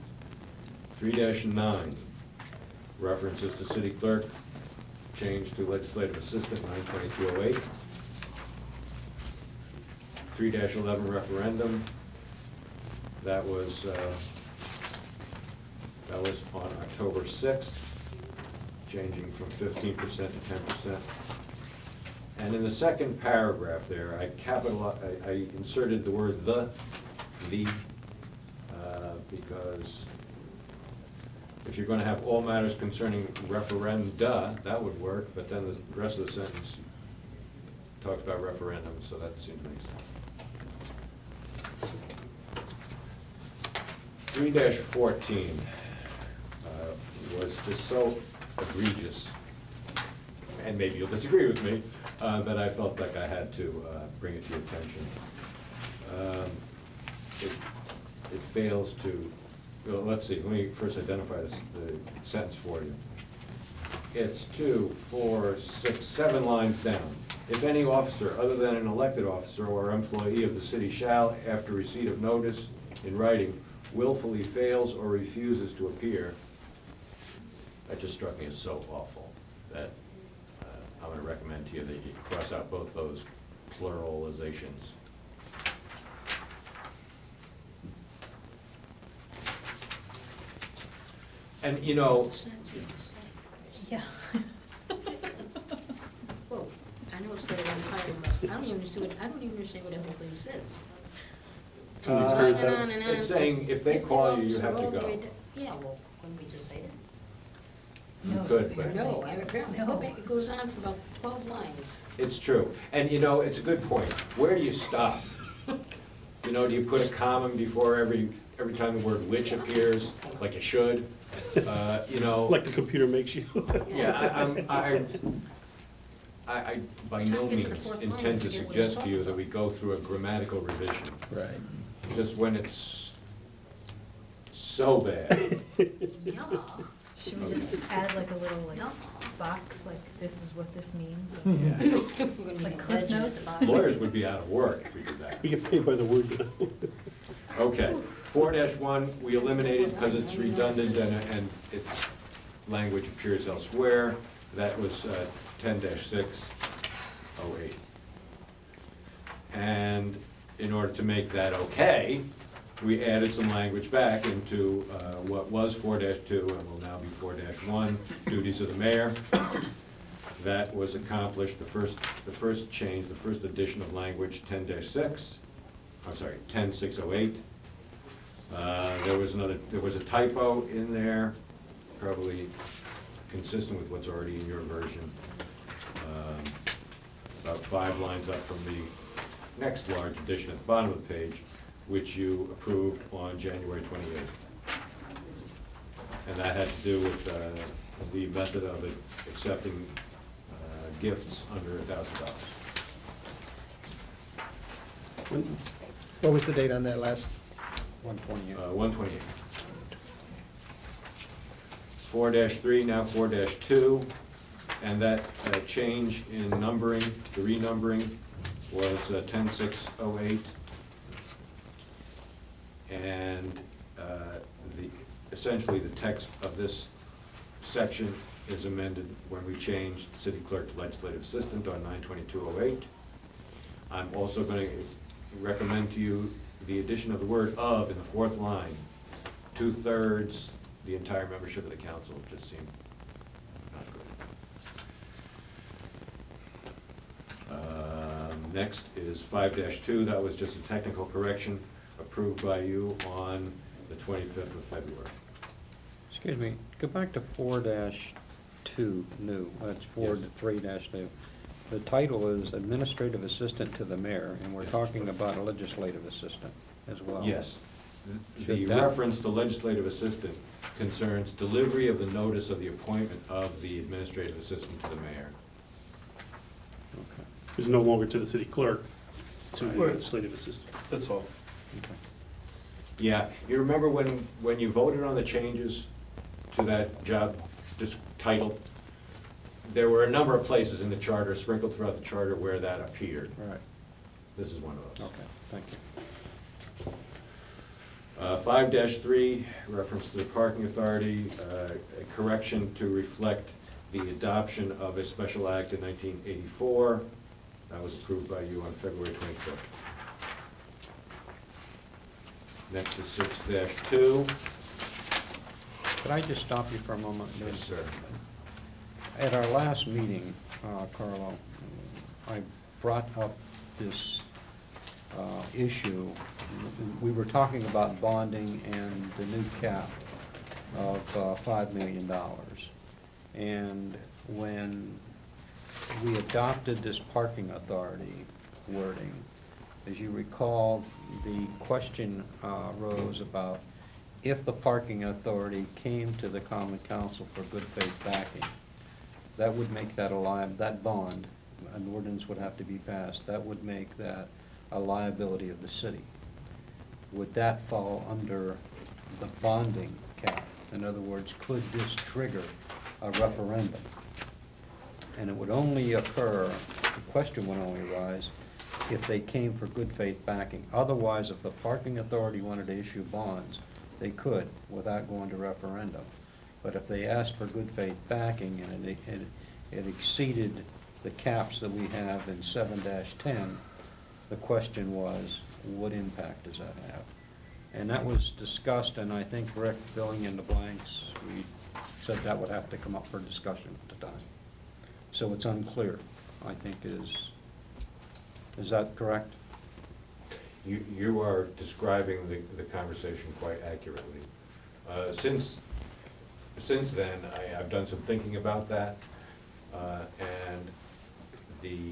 3-9, references to city clerk, changed to legislative assistant 9/22/08. 3-11 referendum, that was on October 6th, changing from 15% to 10%. And in the second paragraph there, I inserted the word the, because if you're gonna have all matters concerning referenda, that would work, but then the rest of the sentence talks about referendum, so that seemed to make sense. 3-14 was just so egregious, and maybe you'll disagree with me, that I felt like I had to bring it to your attention. It fails to, well, let's see, let me first identify the sentence for you. It's 2, 4, 6, 7 lines down. If any officer other than an elected officer or employee of the city shall, after receipt of notice in writing, willfully fails or refuses to appear, that just struck me as so awful that I'm gonna recommend to you that you cross out both those pluralizations. And, you know,
Yeah. Whoa, I know it's said it on fire, but I don't even understand what everything says.
So you've heard that?
On and on.
it's saying if they call you, you have to
All the way
go.
down- Yeah, well, couldn't we just say it?
You could, but
No, it goes on for about 12 lines.
it's true. And, you know, it's a good point. Where do you stop? You know, do you put a comma before every time the word which appears, like you should? You know.
Like the computer makes you.
Yeah, I by no
Time to get to the
means
fourth line,
intend to
forget what it's
suggest to you
talking
that we
about.
go through a grammatical revision,
Right.
just when it's so bad.
Yeah.
Should we just add like a little like
No.
box, like this is what this means?
Yeah.
We're gonna need
Like
a
Cliff
legend at
Notes?
the bottom.
Lawyers would be out of work if we did that.
We get paid by the word, you know.
Okay, 4-1, we eliminated because it's redundant and its language appears elsewhere. That was 10-608. And in order to make that okay, we added some language back into what was 4-2 and will now be 4-1, duties of the mayor. That was accomplished, the first change, the first addition of language, 10-6, I'm sorry, 10-608. There was a typo in there, probably consistent with what's already in your version. About 5 lines up from the next large addition at the bottom of the page, which you approved on January 28th. And that had to do with the method of it accepting gifts under $1,000.
What was the date on that last?
128.
128. 4-3, now 4-2, and that change in numbering, the renumbering, was 10-608. And essentially, the text of this section is amended when we changed city clerk to legislative assistant on 9/22/08. I'm also going to recommend to you the addition of the word "of" in the 4th line. 2/3, the entire membership of the council, just seemed not good. Next is 5-2, that was just a technical correction approved by you on the 25th of February.
Excuse me, go back to 4-2, new, that's 4-3-2. The title is Administrative Assistant to the Mayor, and we're talking about a legislative assistant as well.
Yes. The
Should that-
reference to legislative assistant concerns delivery of the notice of the appointment of the administrative assistant to the mayor.
Okay,
It's no longer to the city clerk, it's to the
Right.
legislative assistant.
That's all.
okay.
Yeah, you remember when you voted on the changes to that job title? There were a number of places in the charter, sprinkled throughout the charter, where that appeared.
Right,
This is one of those.
okay, thank you.
5-3, reference to the parking authority, a correction to reflect the adoption of a special act in 1984. That was approved by you on February 25th. Next is 6-2.
Could I just stop you for a moment?
Yes, sir.
At our last meeting, Carlo, I brought up this issue. We were talking about bonding and the new cap of $5 million. And when we adopted this parking authority wording, as you recall, the question rose about if the parking authority came to the common council for good faith backing, that would make that that bond, an ordinance would have to be passed, that would make that a liability of the city. Would that fall under the bonding cap? In other words, could this trigger a referendum? And it would only occur, the question would only arise if they came for good faith backing. Otherwise, if the parking authority wanted to issue bonds, they could without going to referendum. But if they asked for good faith backing and it exceeded the caps that we have in 7-10, the question was, what impact does that have? And that was discussed, and I think Rick, filling in the blanks, we said that would have to come up for discussion at the time. So it's unclear, I think is that correct?
You are describing the conversation quite accurately. Since then, I've done some thinking about that, and the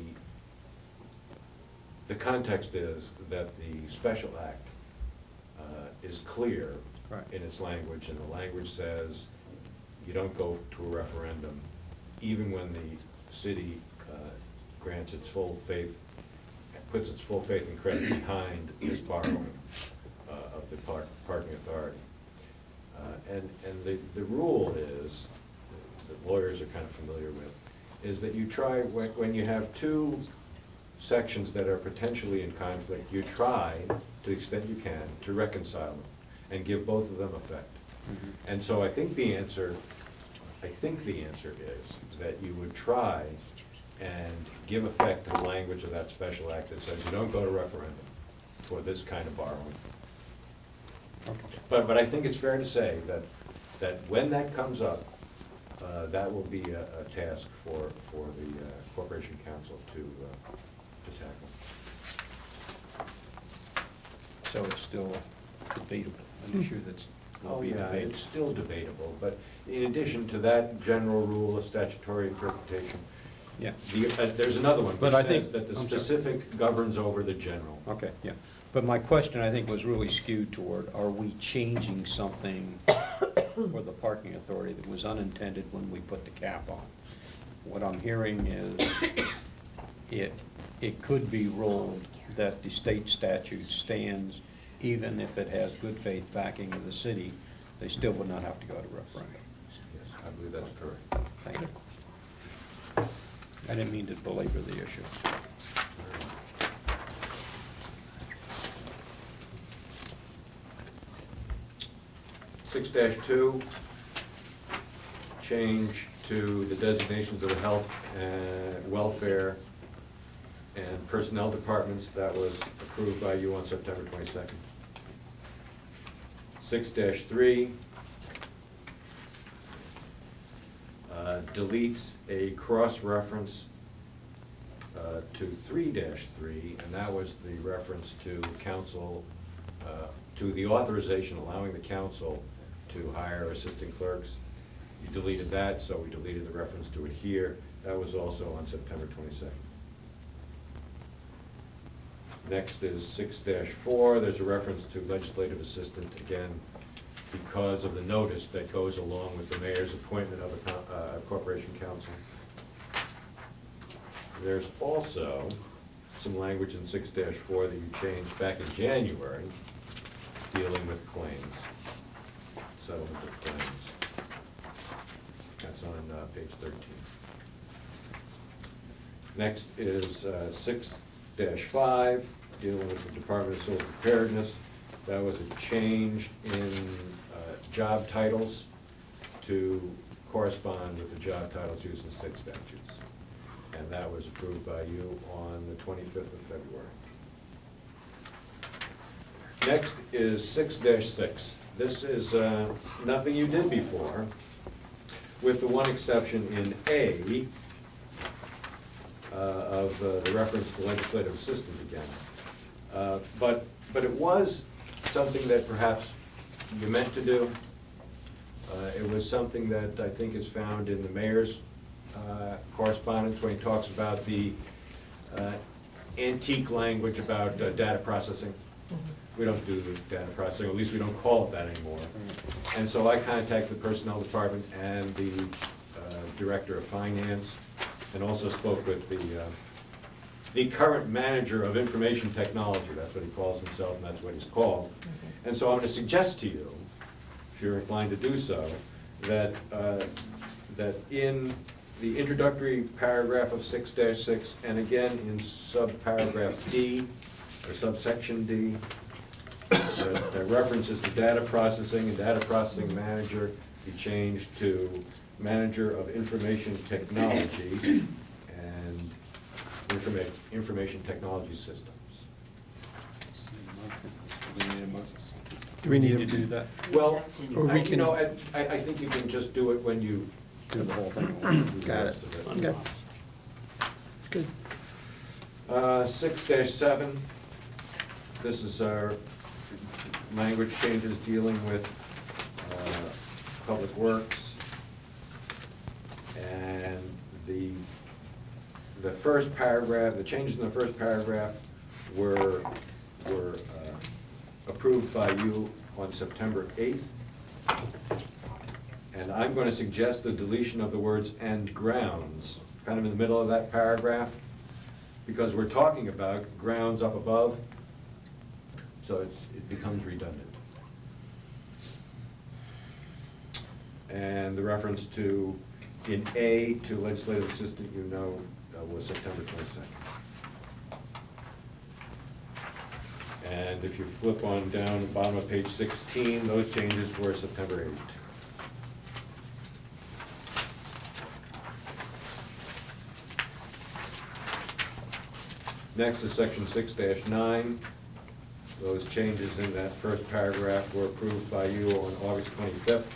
context is that the special act is clear
Right.
in its language, and the language says you don't go to a referendum, even when the city grants its full faith, puts its full faith and credit behind this borrowing of the parking authority. And the rule is, that lawyers are kind of familiar with, is that you try, when you have two sections that are potentially in conflict, you try, to the extent you can, to reconcile them and give both of them effect.
Mm-hmm.
And so I think the answer is that you would try and give effect to the language of that special act that says you don't go to referendum for this kind of borrowing.
Okay.
But I think it's fair to say that when that comes up, that will be a task for the Corporation Council to tackle.
So it's still debatable, an issue that's will be
Yeah,
debated.
it's still debatable, but in addition to that general rule of statutory interpretation,
Yeah,
there's another one,
But
which
I think-
says that the
I'm sorry.
specific governs over the general.
okay, yeah. But my question, I think, was really skewed toward, are we changing something for the parking authority that was unintended when we put the cap on? What I'm hearing is it could be ruled that the state statute stands even if it has good faith backing of the city, they still would not have to go to referendum.
Yes, I believe that's correct.
Thank you. I didn't mean to belabor the issue.
6-2, change to the designations of the health and welfare and personnel departments. That was approved by you on September 22nd. 6-3 deletes a cross-reference to 3-3, and that was the reference to council, to the authorization allowing the council to hire assistant clerks. You deleted that, so we deleted the reference to it here. That was also on September 22nd. Next is 6-4, there's a reference to legislative assistant, again, because of the notice that goes along with the mayor's appointment of a corporation council. There's also some language in 6-4 that you changed back in January, dealing with claims, settlement of claims. That's on page 13. Next is 6-5, dealing with the Department of Civil Preparedness. That was a change in job titles to correspond with the job titles used in state statutes. And that was approved by you on the 25th of February. Next is 6-6. This is nothing you did before, with the one exception in A of the reference to legislative assistant again. But it was something that perhaps you meant to do. It was something that I think is found in the mayor's correspondence when he talks about the antique language about data processing. We don't do data processing, or at least we don't call it that anymore. And so I contacted the personnel department and the director of finance, and also spoke with the current manager of information technology. That's what he calls himself, and that's what he's called. And so I'm going to suggest to you, if you're inclined to do so, that that in the introductory paragraph of 6-6, and again in subparagraph D, or subsection D, the references to data processing and data processing manager be changed to manager of information technology and information technology systems.
Do we need
to
a,
do that?
Well,
Or we
you
can-
know, I think you can just do it when you
Do the whole thing.
do the
Got
rest
it.
of it.
Okay. It's good.
6-7, this is our language changes dealing with Public Works. And the first paragraph, the changes in the first paragraph were approved by you on September 8th. And I'm going to suggest the deletion of the words "and grounds," kind of in the middle of that paragraph, because we're talking about grounds up above, so it becomes redundant. And the reference to, in A, to legislative assistant, you know, was September 22nd. And if you flip on down the bottom of page 16, those changes were September 8th. Next is section 6-9. Those changes in that first paragraph were approved by you on August 25th.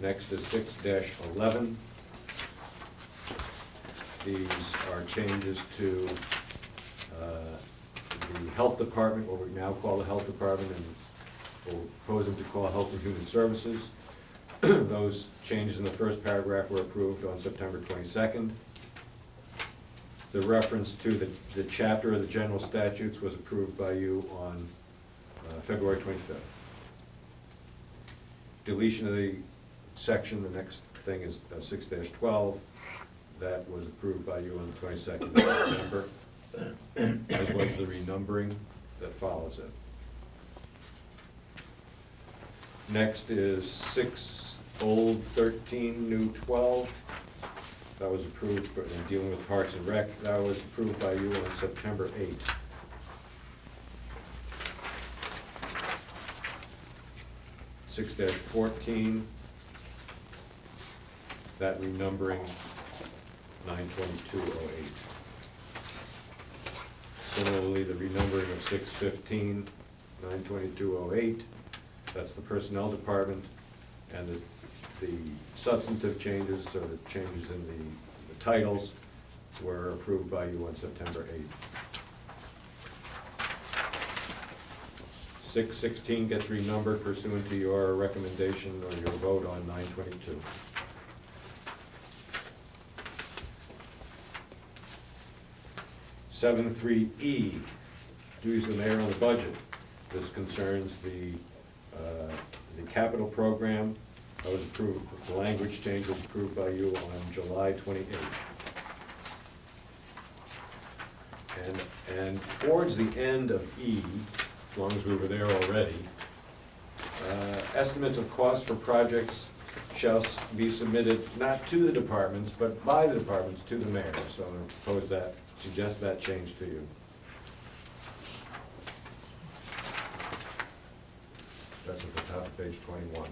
Next is 6-11. These are changes to the health department, what we now call the health department, and we're proposing to call Health and Human Services. Those changes in the first paragraph were approved on September 22nd. The reference to the chapter of the general statutes was approved by you on February 25th. Deletion of the section, the next thing is 6-12. That was approved by you on the 22nd of September, as was the renumbering that follows it. Next is 6 old 13, new 12. That was approved in dealing with Parks and Rec. That was approved by you on September 8th. Six 14. That renumbering 9/22/08. Similarly, the renumbering of 6-15, 9/22/08. That's the personnel department, and the substantive changes, so the changes in the titles, were approved by you on September 8th. 6-16 gets renumbered pursuant to your recommendation or your vote on 9/22. 7-3E, duties of the mayor on the budget. This concerns the capital program. That was approved, the language change was approved by you on July 28th. And towards the end of E, as long as we were there already, estimates of cost for projects shall be submitted not to the departments, but by the departments to the mayor. So I'm going to propose that, suggest that change to you. That's at the top of page 21.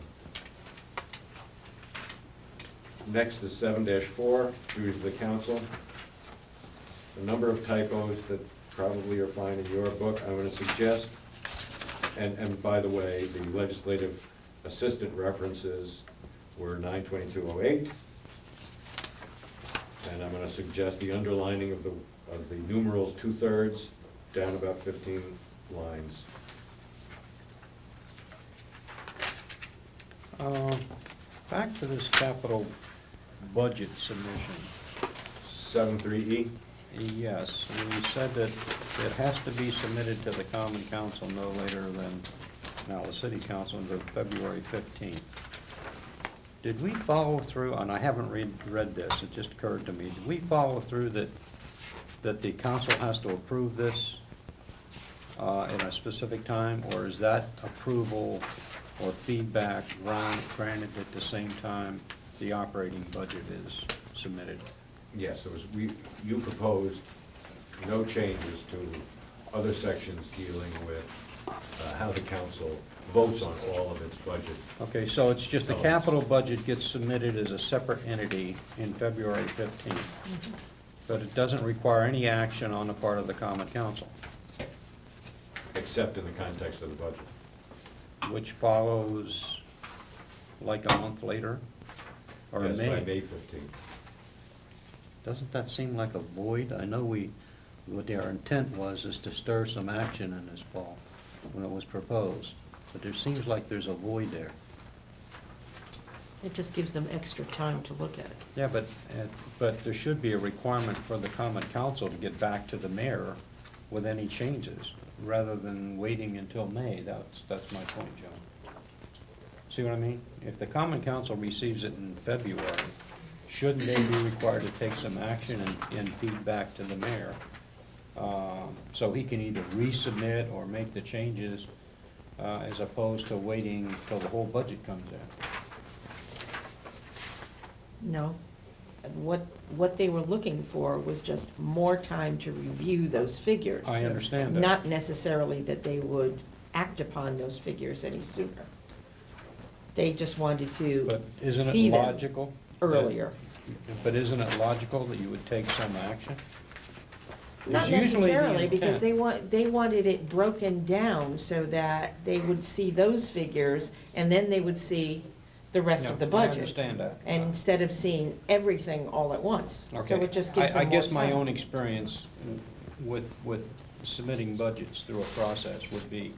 Next is 7-4, duties of the council. A number of typos that probably are fine in your book. I'm going to suggest, and by the way, the legislative assistant references were 92208. And I'm going to suggest the underlining of the numerals 2/3 down about 15 lines.
Back to this capital budget submission.
7-3E.
Yes, and you said that it has to be submitted to the common council no later than, now, the city council, until February 15th. Did we follow through, and I haven't read this, it just occurred to me, did we follow through that the council has to approve this in a specific time, or is that approval or feedback granted at the same time the operating budget is submitted?
Yes, it was, you proposed no changes to other sections dealing with how the council votes on all of its budget.
Okay, so it's just the capital budget gets submitted as a separate entity in February 15th, but it doesn't require any action on the part of the common council,
Except in the context of the budget.
which follows like a month later, or in
Yes, by
May.
May 15th.
Doesn't that seem like a void? I know what their intent was is to stir some action in this fall when it was proposed, but there seems like there's a void there.
It just gives them extra time to look at it.
Yeah, but there should be a requirement for the common council to get back to the mayor with any changes, rather than waiting until May. That's my point, John. See what I mean? If the common council receives it in February, shouldn't they be required to take some action and feedback to the mayor? So he can either resubmit or make the changes, as opposed to waiting till the whole budget comes in.
No. What they were looking for was just more time to review those figures.
I understand that.
Not necessarily that they would act upon those figures any sooner. They just wanted to
But isn't
see
it
them
logical?
earlier.
But isn't it logical that you would take some action?
Not
It's usually the
necessarily, because
intent.
they wanted it broken down so that they would see those figures, and then they would see the rest of the
Yeah,
budget.
I understand that.
And instead of seeing everything all at once. So
Okay.
it just gives them
I
more
guess my
time.
own experience with submitting budgets through a process would be,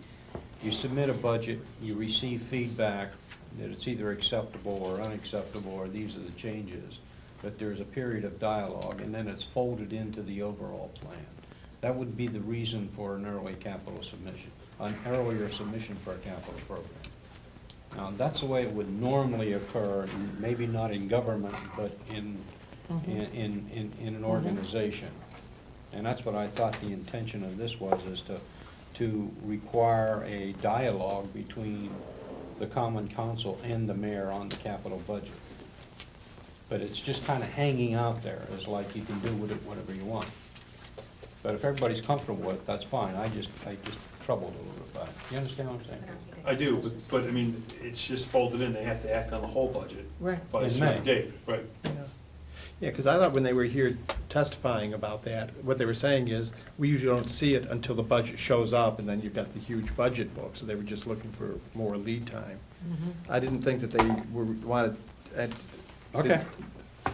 you submit a budget, you receive feedback that it's either acceptable or unacceptable, or these are the changes, but there's a period of dialogue, and then it's folded into the overall plan. That would be the reason for an early capital submission, an earlier submission for a capital program. Now, that's the way it would normally occur, maybe not in government, but in an organization. And that's what I thought the intention of this was, is to require a dialogue between the common council and the mayor on the capital budget. But it's just kind of hanging out there, as like you can do with it whatever you want. But if everybody's comfortable with it, that's fine. I just troubled a little bit by it. You understand what I'm saying?
I do, but I mean, it's just folded in, they have to act on the whole budget
Right.
by a
In
certain
May.
date, right?
Yeah, because I thought when they were here testifying about that, what they were saying is, we usually don't see it until the budget shows up, and then you've got the huge budget book, so they were just looking for more lead time. I didn't think that they wanted
Okay.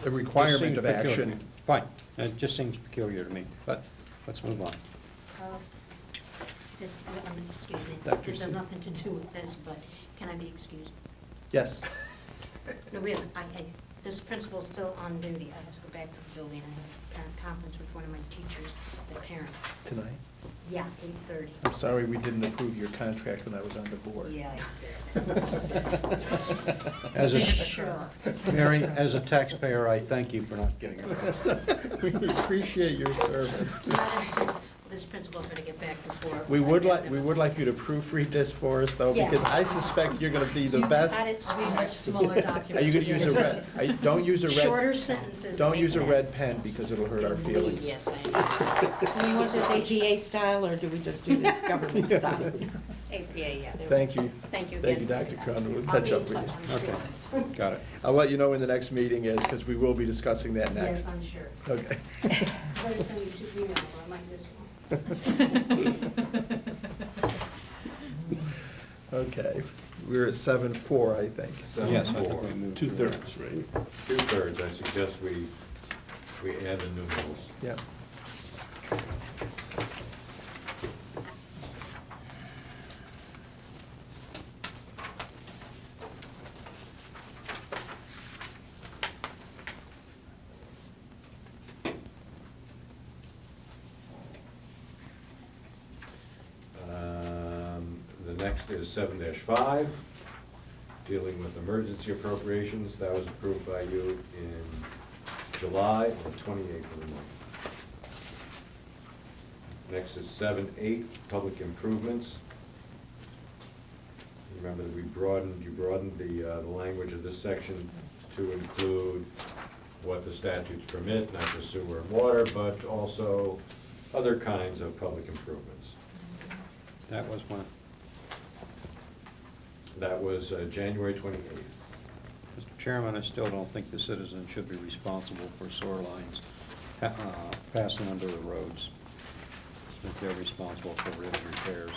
a requirement of
Just seems
action.
peculiar. Fine, it just seems peculiar to me, but let's move on.
Excuse me,
Dr.
this has
Seuss.
nothing to do with this, but can I be excused?
Yes,
No, really, this principal's still on duty. I have to go back to the building. I have a parent conference with one of my teachers, the parent.
tonight.
Yeah, 8:30.
I'm sorry we didn't approve your contract when I was on the board.
Yeah.
As
Sure.
Mary, as a taxpayer, I thank you for not getting it.
We appreciate your service.
this principal's gonna get back before.
We would like you to proofread this for us, though,
Yeah.
because I suspect you're gonna be the best.
Got it
It'll be a much smaller document.
Are you gonna use a red, don't use a red.
Shorter sentences.
Don't
make
use a red
sense.
pen because it'll hurt our
Indeed,
feelings.
yes, I am.
Do we want this APA style, or do we just do this government style?
APA, yeah.
Thank you.
Thank you
Thank
again.
you, Dr. Cronin. We'll
I'll
catch
be in
up with
touch,
you.
I'm sure.
Okay, got it.
I'll let you know when the next meeting is, because we will be discussing that next.
Yes, I'm sure.
Okay.
I'm gonna send you 2 emails, I might miss one.
Okay, we're at 7:04, I think.
Yes, I
7-4.
think we moved through.
2/3, right?
2/3, I suggest we add the numerals.
Yeah.
The next is 7-5, dealing with emergency appropriations. That was approved by you in July on the 28th of the month. Next is 7-8, public improvements. Remember that you broadened the language of this section to include what the statutes permit, not just sewer and water, but also other kinds of public improvements.
That was when?
That was January 28th.
Mr. Chairman, I still don't think the citizens should be responsible for sewer lines passing under the roads. I think they're responsible for road repairs.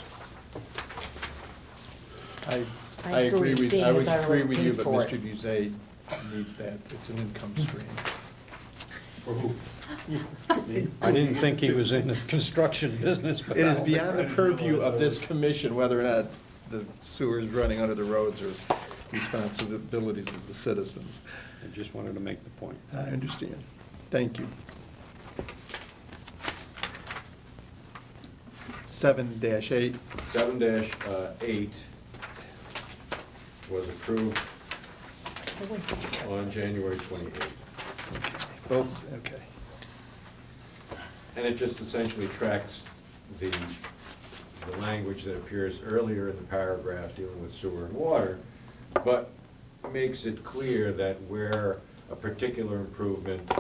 I agree with,
seeing
I would
as I
agree
already
with you,
paid
but
for
Mr.
it.
Buzet needs that. It's an income stream.
I didn't think he was in the construction business, but.
It is beyond the purview of this commission whether or not the sewer is running under the roads or responsibilities of the citizens.
I just wanted to make the point.
I understand. Thank you. 7-8.
7-8 was approved
I went to the-
on January 28th.
Both, okay.
And it just essentially tracks the language that appears earlier in the paragraph dealing with sewer and water, but makes it clear that where a particular improvement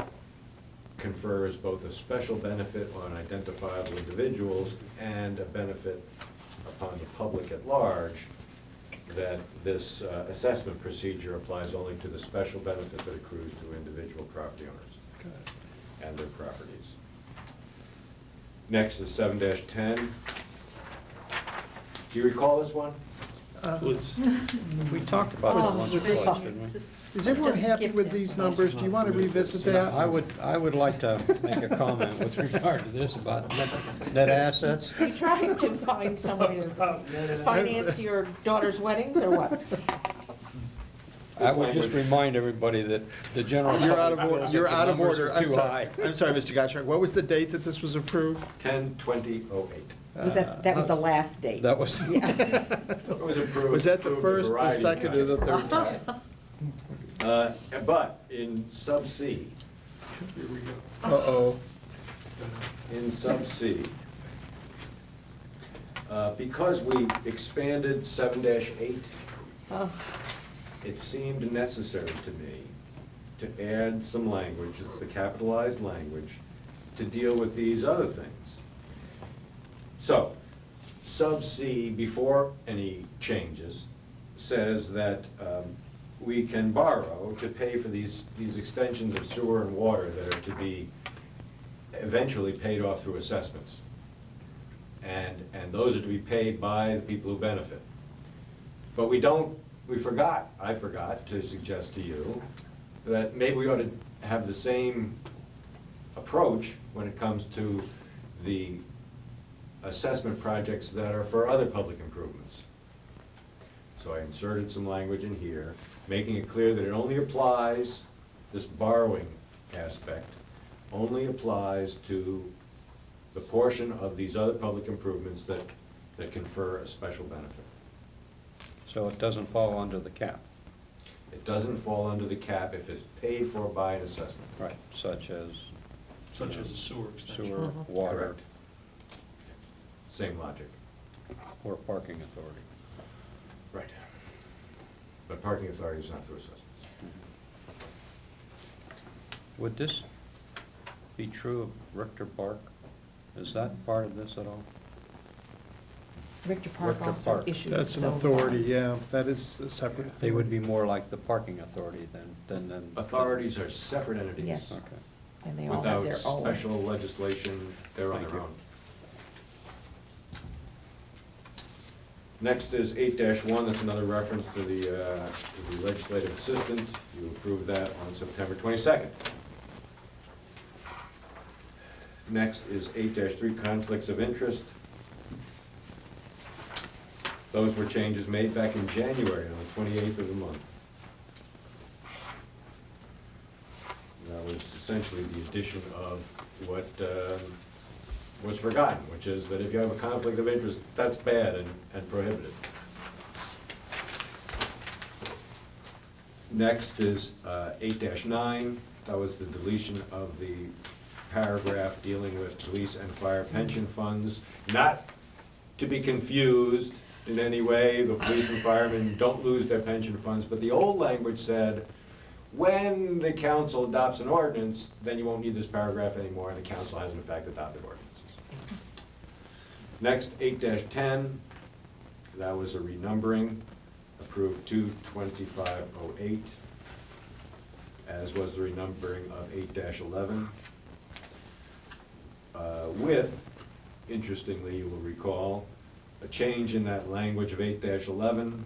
confers both a special benefit on identifiable individuals and a benefit upon the public at large, that this assessment procedure applies only to the special benefit that accrues to individual property owners and their properties. Next is 7-10. Do you recall this one?
Was-
We talked about it
Oh,
once or
just-
twice, didn't we?
Is everyone
Just
happy
skip
with
this.
these numbers? Do you want to revisit that?
I would like to make a comment with regard to this about net assets.
You trying to find some way to finance your daughter's weddings, or what?
I would just remind everybody that the general
You're out of
public
order.
feels
You're
that the
out of
numbers
order.
are
I'm
too
sorry.
high.
I'm sorry, Mr. Gottschalk. What was the date that this was approved?
10/20/08.
That was the last date.
That was,
Yeah.
It was approved.
Was that the
approved a
first, the
variety of
second, or the
times.
third time?
But in sub C,
Uh-oh.
in sub C, because we expanded 7-8,
Oh,
it seemed necessary to me to add some language, it's the capitalized language, to deal with these other things. So, sub C, before any changes, says that we can borrow to pay for these extensions of sewer and water that are to be eventually paid off through assessments. And those are to be paid by the people who benefit. But I forgot to suggest to you that maybe we ought to have the same approach when it comes to the assessment projects that are for other public improvements. So I inserted some language in here, making it clear that it only applies, this borrowing aspect, only applies to the portion of these other public improvements that confer a special benefit.
so it doesn't fall under the cap,
It doesn't fall under the cap if it's paid for by an assessment.
right, such as
Such as a sewer extension.
sewer, water.
Correct. Same logic.
Or parking authority.
Right. But parking authority is not through assessments.
Would this be true of Richter Park? Is that part of this at all?
Richter Park
Richter
also
Park.
issued
That's
its
an
own
authority,
bonds.
yeah, that is a separate.
They would be more like the parking authority than.
Authorities are separate entities.
Yes.
Okay.
And they all have
Without
their own.
special legislation, they're on
Thank
their
you.
own. Next is 8-1, that's another reference to the legislative assistant. You approved that on September 22nd. Next is 8-3, conflicts of interest. Those were changes made back in January, on the 28th of the month. That was essentially the addition of what was forgotten, which is that if you have a conflict of interest, that's bad and prohibited. Next is 8-9, that was the deletion of the paragraph dealing with police and fire pension funds. Not to be confused in any way, the police and firemen don't lose their pension funds, but the old language said, when the council adopts an ordinance, then you won't need this paragraph anymore, and the council has in fact adopted ordinances. Next, 8-10, that was a renumbering, approved 2/25/08, as was the renumbering of 8-11. With, interestingly, you will recall, a change in that language of 8-11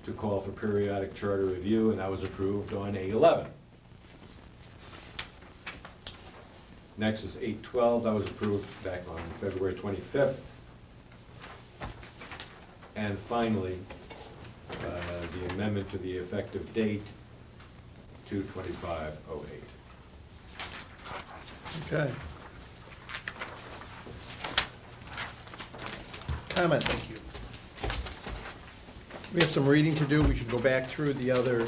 to call for periodic charter review, and that was approved on 8-11. Next is 8-12, that was approved back on February 25th. And finally, the amendment to the effective date, 2/25/08.
Okay. Comments? We have some reading to do. We should go back through the other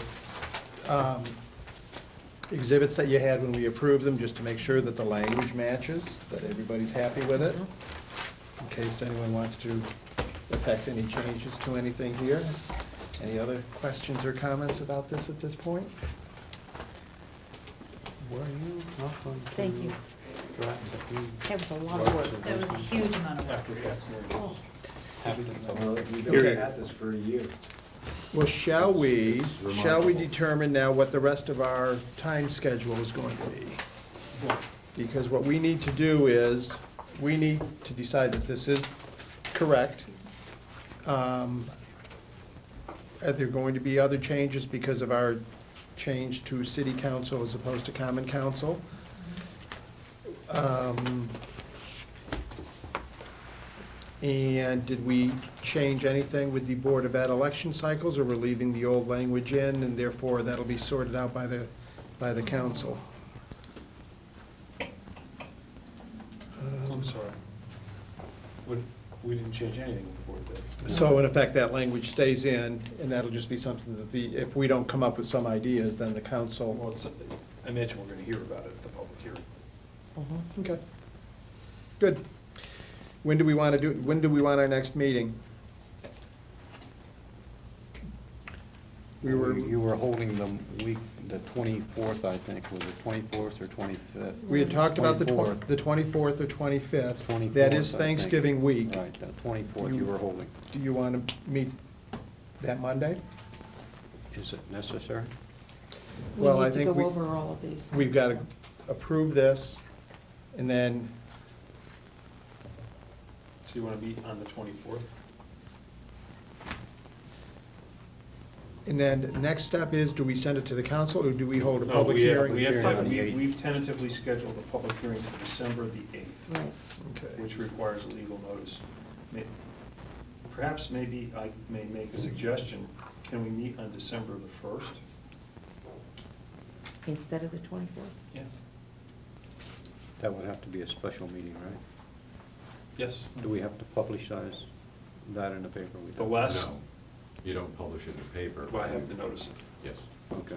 exhibits that you had when we approved them, just to make sure that the language matches, that everybody's happy with it, in case anyone wants to affect any changes to anything here. Any other questions or comments about this at this point?
Were you not going to?
Thank you.
Draft a few
That was a lot of work.
That was a huge amount of work.
After that,
Oh,
We've
Okay.
been at this for a year.
Well, shall we
It's remarkable.
determine now what the rest of our time schedule is going to be? Because what we need to do is, we need to decide that this is correct. Are there going to be other changes because of our change to city council as opposed to common council? And did we change anything with the Board of Ed election cycles, or we're leaving the old language in, and therefore that'll be sorted out by the council?
I'm sorry. We didn't change anything with the Board of Ed.
So in effect, that language stays in, and that'll just be something that if we don't come up with some ideas, then the
Well,
council.
I imagine we're gonna hear about it at the public hearing.
Okay. Good. When do we want our next meeting?
You were holding the 24th, I think, was it 24th or 25th?
We had talked about the
24th.
24th or 25th.
24th,
That is
I think.
Thanksgiving week.
Right, the 24th you were holding.
Do you want to meet that Monday?
Is it necessary?
we
Well, I
need to
think
go over all of these.
We've got to approve this, and then,
So you want to meet on the 24th?
and then the next step is, do we send it to the council, or do we hold a
No,
public hearing?
We've tentatively scheduled a public hearing for December the 8th,
Right.
Okay.
which requires a legal notice. Perhaps maybe I may make a suggestion. Can we meet on December the 1st?
Instead of the 24th?
Yeah.
That would have to be a special meeting, right?
Yes.
Do we have to publicize that in the paper? We
The
don't.
last,
No, you don't publish it in the paper.
well, I have to notice it.
Yes.
Okay.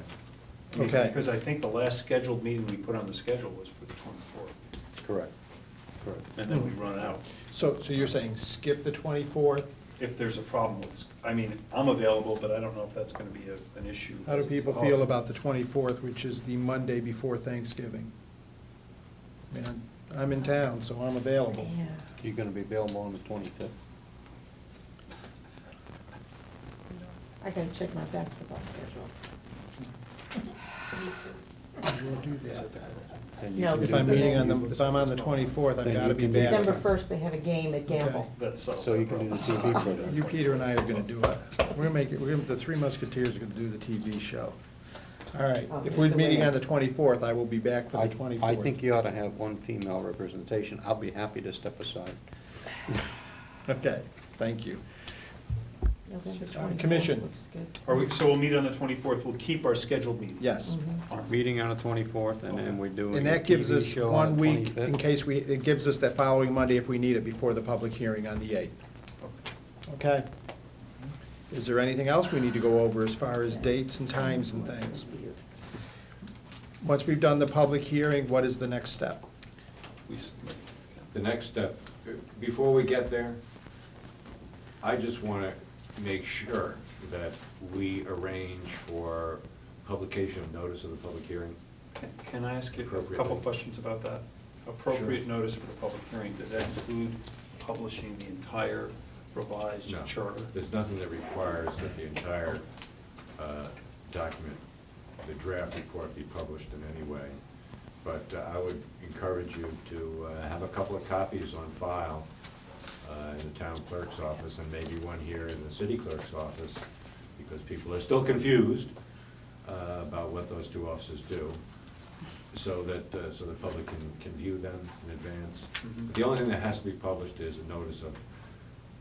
I mean,
Okay.
Because I think the last scheduled meeting we put on the schedule was for the 24th.
Correct.
and then we run out.
So you're saying skip the 24th?
If there's a problem with, I mean, I'm available, but I don't know if that's gonna be an issue.
How do people feel about the 24th, which is the Monday before Thanksgiving? I mean, I'm in town, so I'm available.
Yeah.
You're gonna be available on the 25th?
I gotta check my basketball schedule.
We'll do that.
And you
No,
can
this
If
do
I'm
the
meeting
next.
on the, if I'm on the 24th, I've
Then
got to
you
be
can
back.
do
December 1st, they have a game at Gamble.
That's so.
So you can do the TV program.
You, Peter, and I are gonna do it. We're gonna make it, the Three Musketeers are gonna do the TV show. All right,
Oh,
if
Mr.
we're meeting
Ware.
on the 24th, I will be back for the
I
24th.
think you ought to have one female representation. I'll be happy to step aside.
Okay, thank you.
November 24th
Commission.
looks good.
So we'll meet on the 24th, we'll keep our scheduled meeting.
Yes.
Mhm.
Meeting on the 24th, and then we're doing
And
a
that gives
TV
us
show on
one
the
week
25th.
in case it gives us that following Monday if we need it before the public hearing on the 8th. Okay? Is there anything else we need to go over as far as dates and times and things? Once we've done the public hearing, what is the next step?
The next step, before we get there, I just want to make sure that we arrange for publication of notice of the public hearing.
Can I ask you a
Appropriately.
couple questions about that? Appropriate notice for the public hearing, does that include publishing the entire revised
No.
charter?
There's nothing that requires that the entire document, the draft report, be published in any way. But I would encourage you to have a couple of copies on file in the town clerk's office, and maybe one here in the city clerk's office, because people are still confused about what those two offices do, so that, so the public can view them in advance.
Mhm.
But the only thing that has to be published is a notice of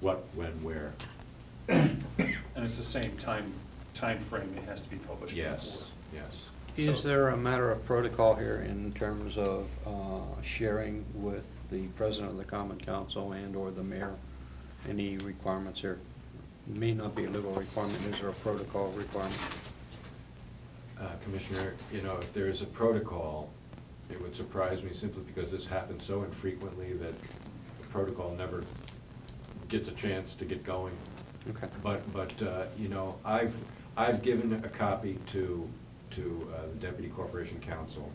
what, when, where.
And it's the same time frame. It has to be published before.
Yes, yes.
Is there a matter of protocol here in terms of sharing with the president of the common council and/or the mayor? Any requirements here? May not be a legal requirement, is there a protocol requirement?
Commissioner, you know, if there is a protocol, it would surprise me simply because this happens so infrequently that the protocol never gets a chance to get going.
Okay.
But you know, I've given a copy to the Deputy Corporation Counsel.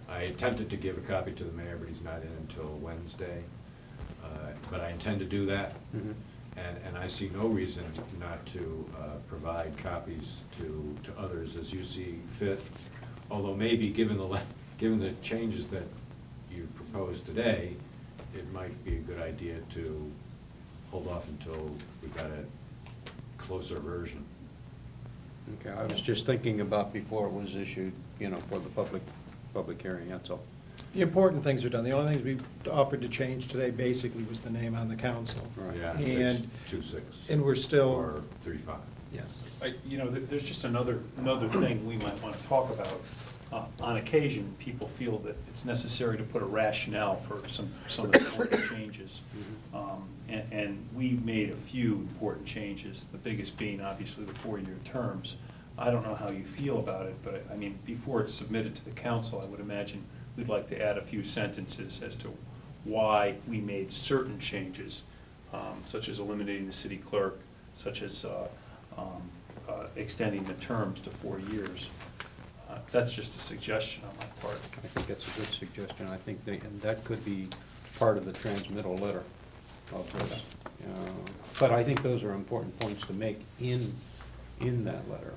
I attempted to give a copy to the mayor, but he's not in until Wednesday. But I intend to do that.
Mhm.
And I see no reason not to provide copies to others as you see fit. Although maybe, given the changes that you proposed today, it might be a good idea to hold off until we've got a closer version.
Okay, I was just thinking about before it was issued, you know, for the public hearing, that's all.
The important things are done. The only things we offered to change today basically was the name on the council.
Right.
Yeah,
And-
2-6.
And we're still,
Or 3-5.
yes.
You know, there's just another thing we might want to talk about. On occasion, people feel that it's necessary to put a rationale for some of the important changes. And we made a few important changes, the biggest being obviously the 4-year terms. I don't know how you feel about it, but I mean, before it's submitted to the council, I would imagine we'd like to add a few sentences as to why we made certain changes, such as eliminating the city clerk, such as extending the terms to 4 years. That's just a suggestion on my part.
I think that's a good suggestion. I think and that could be part of the transmittal letter of this. But I think those are important points to make in that letter.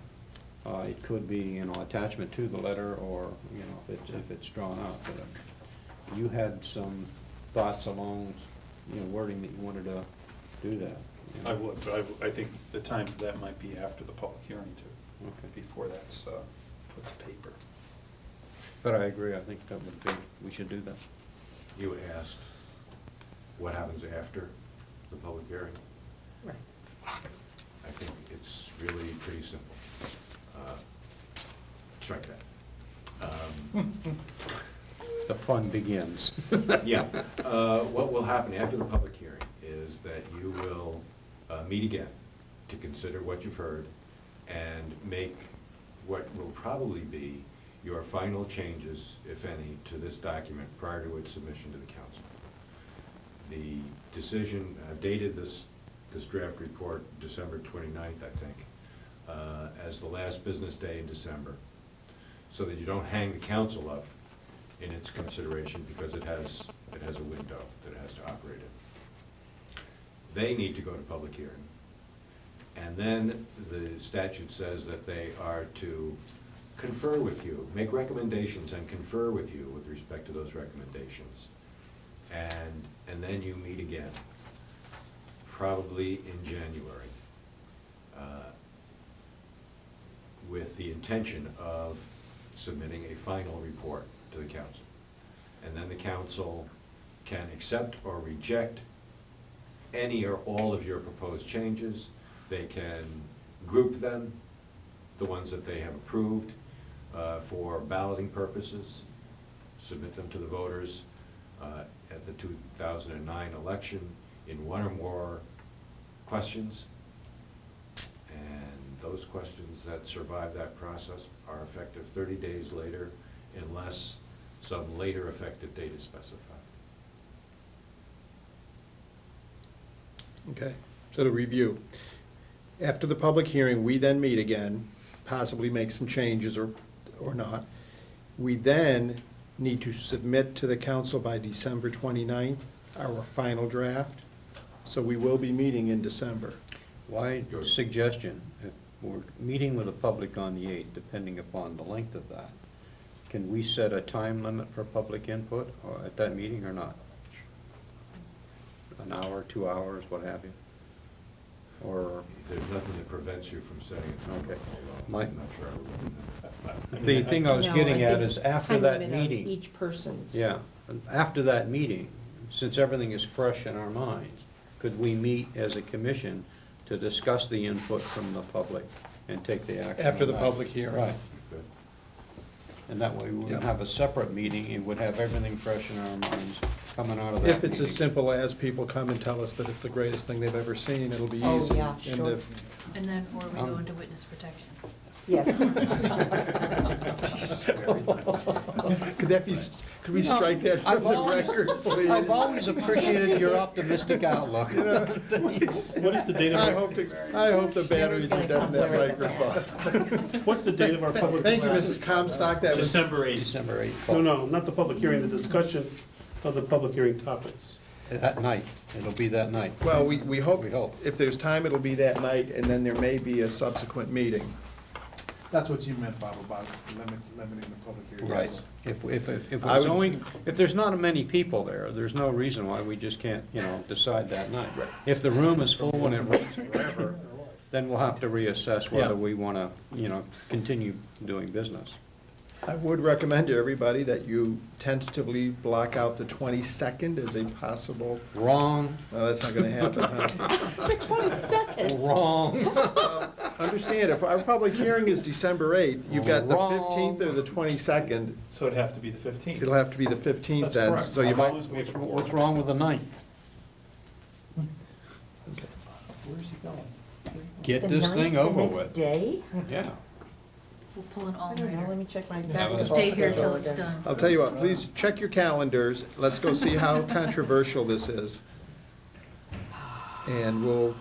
It could be, you know, attachment to the letter, or, you know, if it's drawn out. But you had some thoughts along, you know, wording that you wanted to do that. You know?
I would, but I think the time for that might be after the public hearing too.
Okay.
Before that's put to paper.
But I agree, I think that would be, we should do that.
You asked what happens after the public hearing.
Right.
I think it's really pretty simple. Strike that.
The fun begins.
Yeah, what will happen after the public hearing is that you will meet again to consider what you've heard and make what will probably be your final changes, if any, to this document prior to its submission to the council. The decision, I've dated this draft report December 29th, I think, as the last business day in December, so that you don't hang the council up in its consideration, because it has a window that it has to operate in. They need to go to public hearing. And then the statute says that they are to confer with you, make recommendations and confer with you with respect to those recommendations. And then you meet again, probably in January, with the intention of submitting a final report to the council. And then the council can accept or reject any or all of your proposed changes. They can group them, the ones that they have approved, for balloting purposes, submit them to the voters at the 2009 election in one or more questions. And those questions that survive that process are effective 30 days later, unless some later effective date is specified.
Okay, so to review, after the public hearing, we then meet again, possibly make some changes or not. We then need to submit to the council by December 29th our final draft. So we will be meeting in December.
Why, suggestion, if we're meeting with the public on the 8th, depending upon the length of that, can we set a time limit for public input or at that meeting or not? An hour, 2 hours, what have you? Or,
There's nothing that prevents you from setting it.
Okay.
I'm not sure I would want that.
the thing I was
No,
getting
I
at
think
is after
time
that
limit on
meeting.
Each person's.
Yeah, and after that meeting, since everything is fresh in our minds, could we meet as a commission to discuss the input from the public and take the action?
After
on
the
that?
public hearing.
Right,
Good.
and that way we wouldn't
Yeah.
have a separate meeting, it would have everything fresh in our minds coming out of that
If it's as
meeting.
simple as people come and tell us that it's the greatest thing they've ever seen, it'll be easy.
Oh, yeah,
And
sure.
if-
And then, or we go into witness protection.
Yes.
Could that be, could we strike that from
I've
the
always-
record, please?
I've always appreciated your optimistic outlook.
What is the date
I
of
hope the batteries are dead in that microphone.
what's the date of our public?
Thank you, Mrs. Comstock, that was,
December 8th.
December 8th.
No, not the public hearing, the discussion of the public hearing topics.
At night, it'll be that night.
well, we hope,
We hope.
if there's time, it'll be that night, and then there may be a subsequent meeting.
That's what you meant, Bob, about limiting the public hearing.
Right. If
I
it's
would-
only, if there's not many people there, there's no reason why we just can't, decide that night.
Right.
If the room is full and it runs forever, then we'll have to reassess
Yeah.
whether we want to, continue doing business.
I would recommend to everybody that you tentatively block out the 22nd as a possible,
Wrong,
well, that's not gonna happen, huh?
The 22nd.
wrong.
Understand, if our public hearing is December 8th, you've got the
Wrong.
15th or the 22nd,
So it'd have to be the 15th.
it'll have to be the 15th
That's
then,
correct.
so you
I've
might,
always waited for
What's
more.
wrong with the 9th?
Where's he going?
Get
The
this
ninth,
thing over
The next
with.
day?
Yeah.
We'll pull an
I don't know, let
all-nighter.
me check my
Yeah,
basketball
Stay here till
schedule
it's
again.
done.
I'll tell you what, please check your calendars, let's go see how controversial this is. And we'll,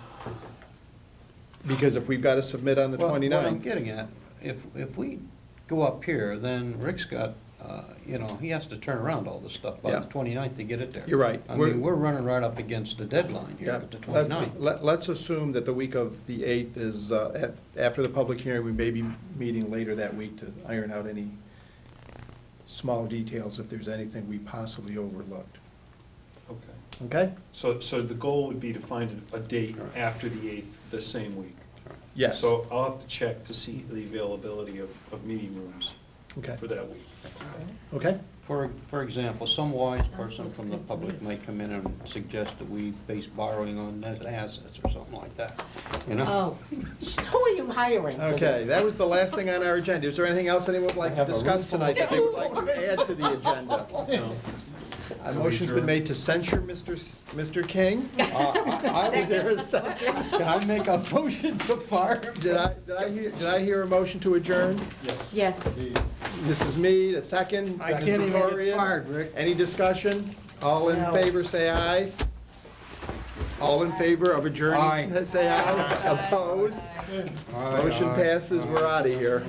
because if we've got to submit on the
Well, what I'm
29th,
getting at, if we go up here, then Rick's got, he has to turn around all this stuff by
Yeah.
the 29th to get it there.
You're right.
I mean, we're running right up against the deadline here
yeah,
at the 29th.
let's assume that the week of the 8th is, after the public hearing, we may be meeting later that week to iron out any small details if there's anything we possibly overlooked.
Okay.
Okay?
So the goal would be to find a date after the 8th, the same week.
Yes.
So I'll have to check to see the availability of meeting rooms
Okay.
for that week.
Okay?
For example, some wise person from the public might come in and suggest that we base borrowing on assets or something like that,
Oh, who are you hiring for
Okay,
this?
that was the last thing on our agenda. Is there anything else anyone would like
I
to
have a room
discuss
full
tonight
of-
that they would like to add to the agenda? A motion's been made to censure Mr. King. Is there a second?
Can I make a motion to fire him?
Did I hear a motion to adjourn?
Yes.
Yes.
Mrs. Mead, a second.
I
Mr.
can't even get
Torian.
fired, Rick.
Any discussion? All in
No.
favor, say aye. All in favor of adjourning,
Aye.
say aye. Opposed? Motion passes, we're out of here.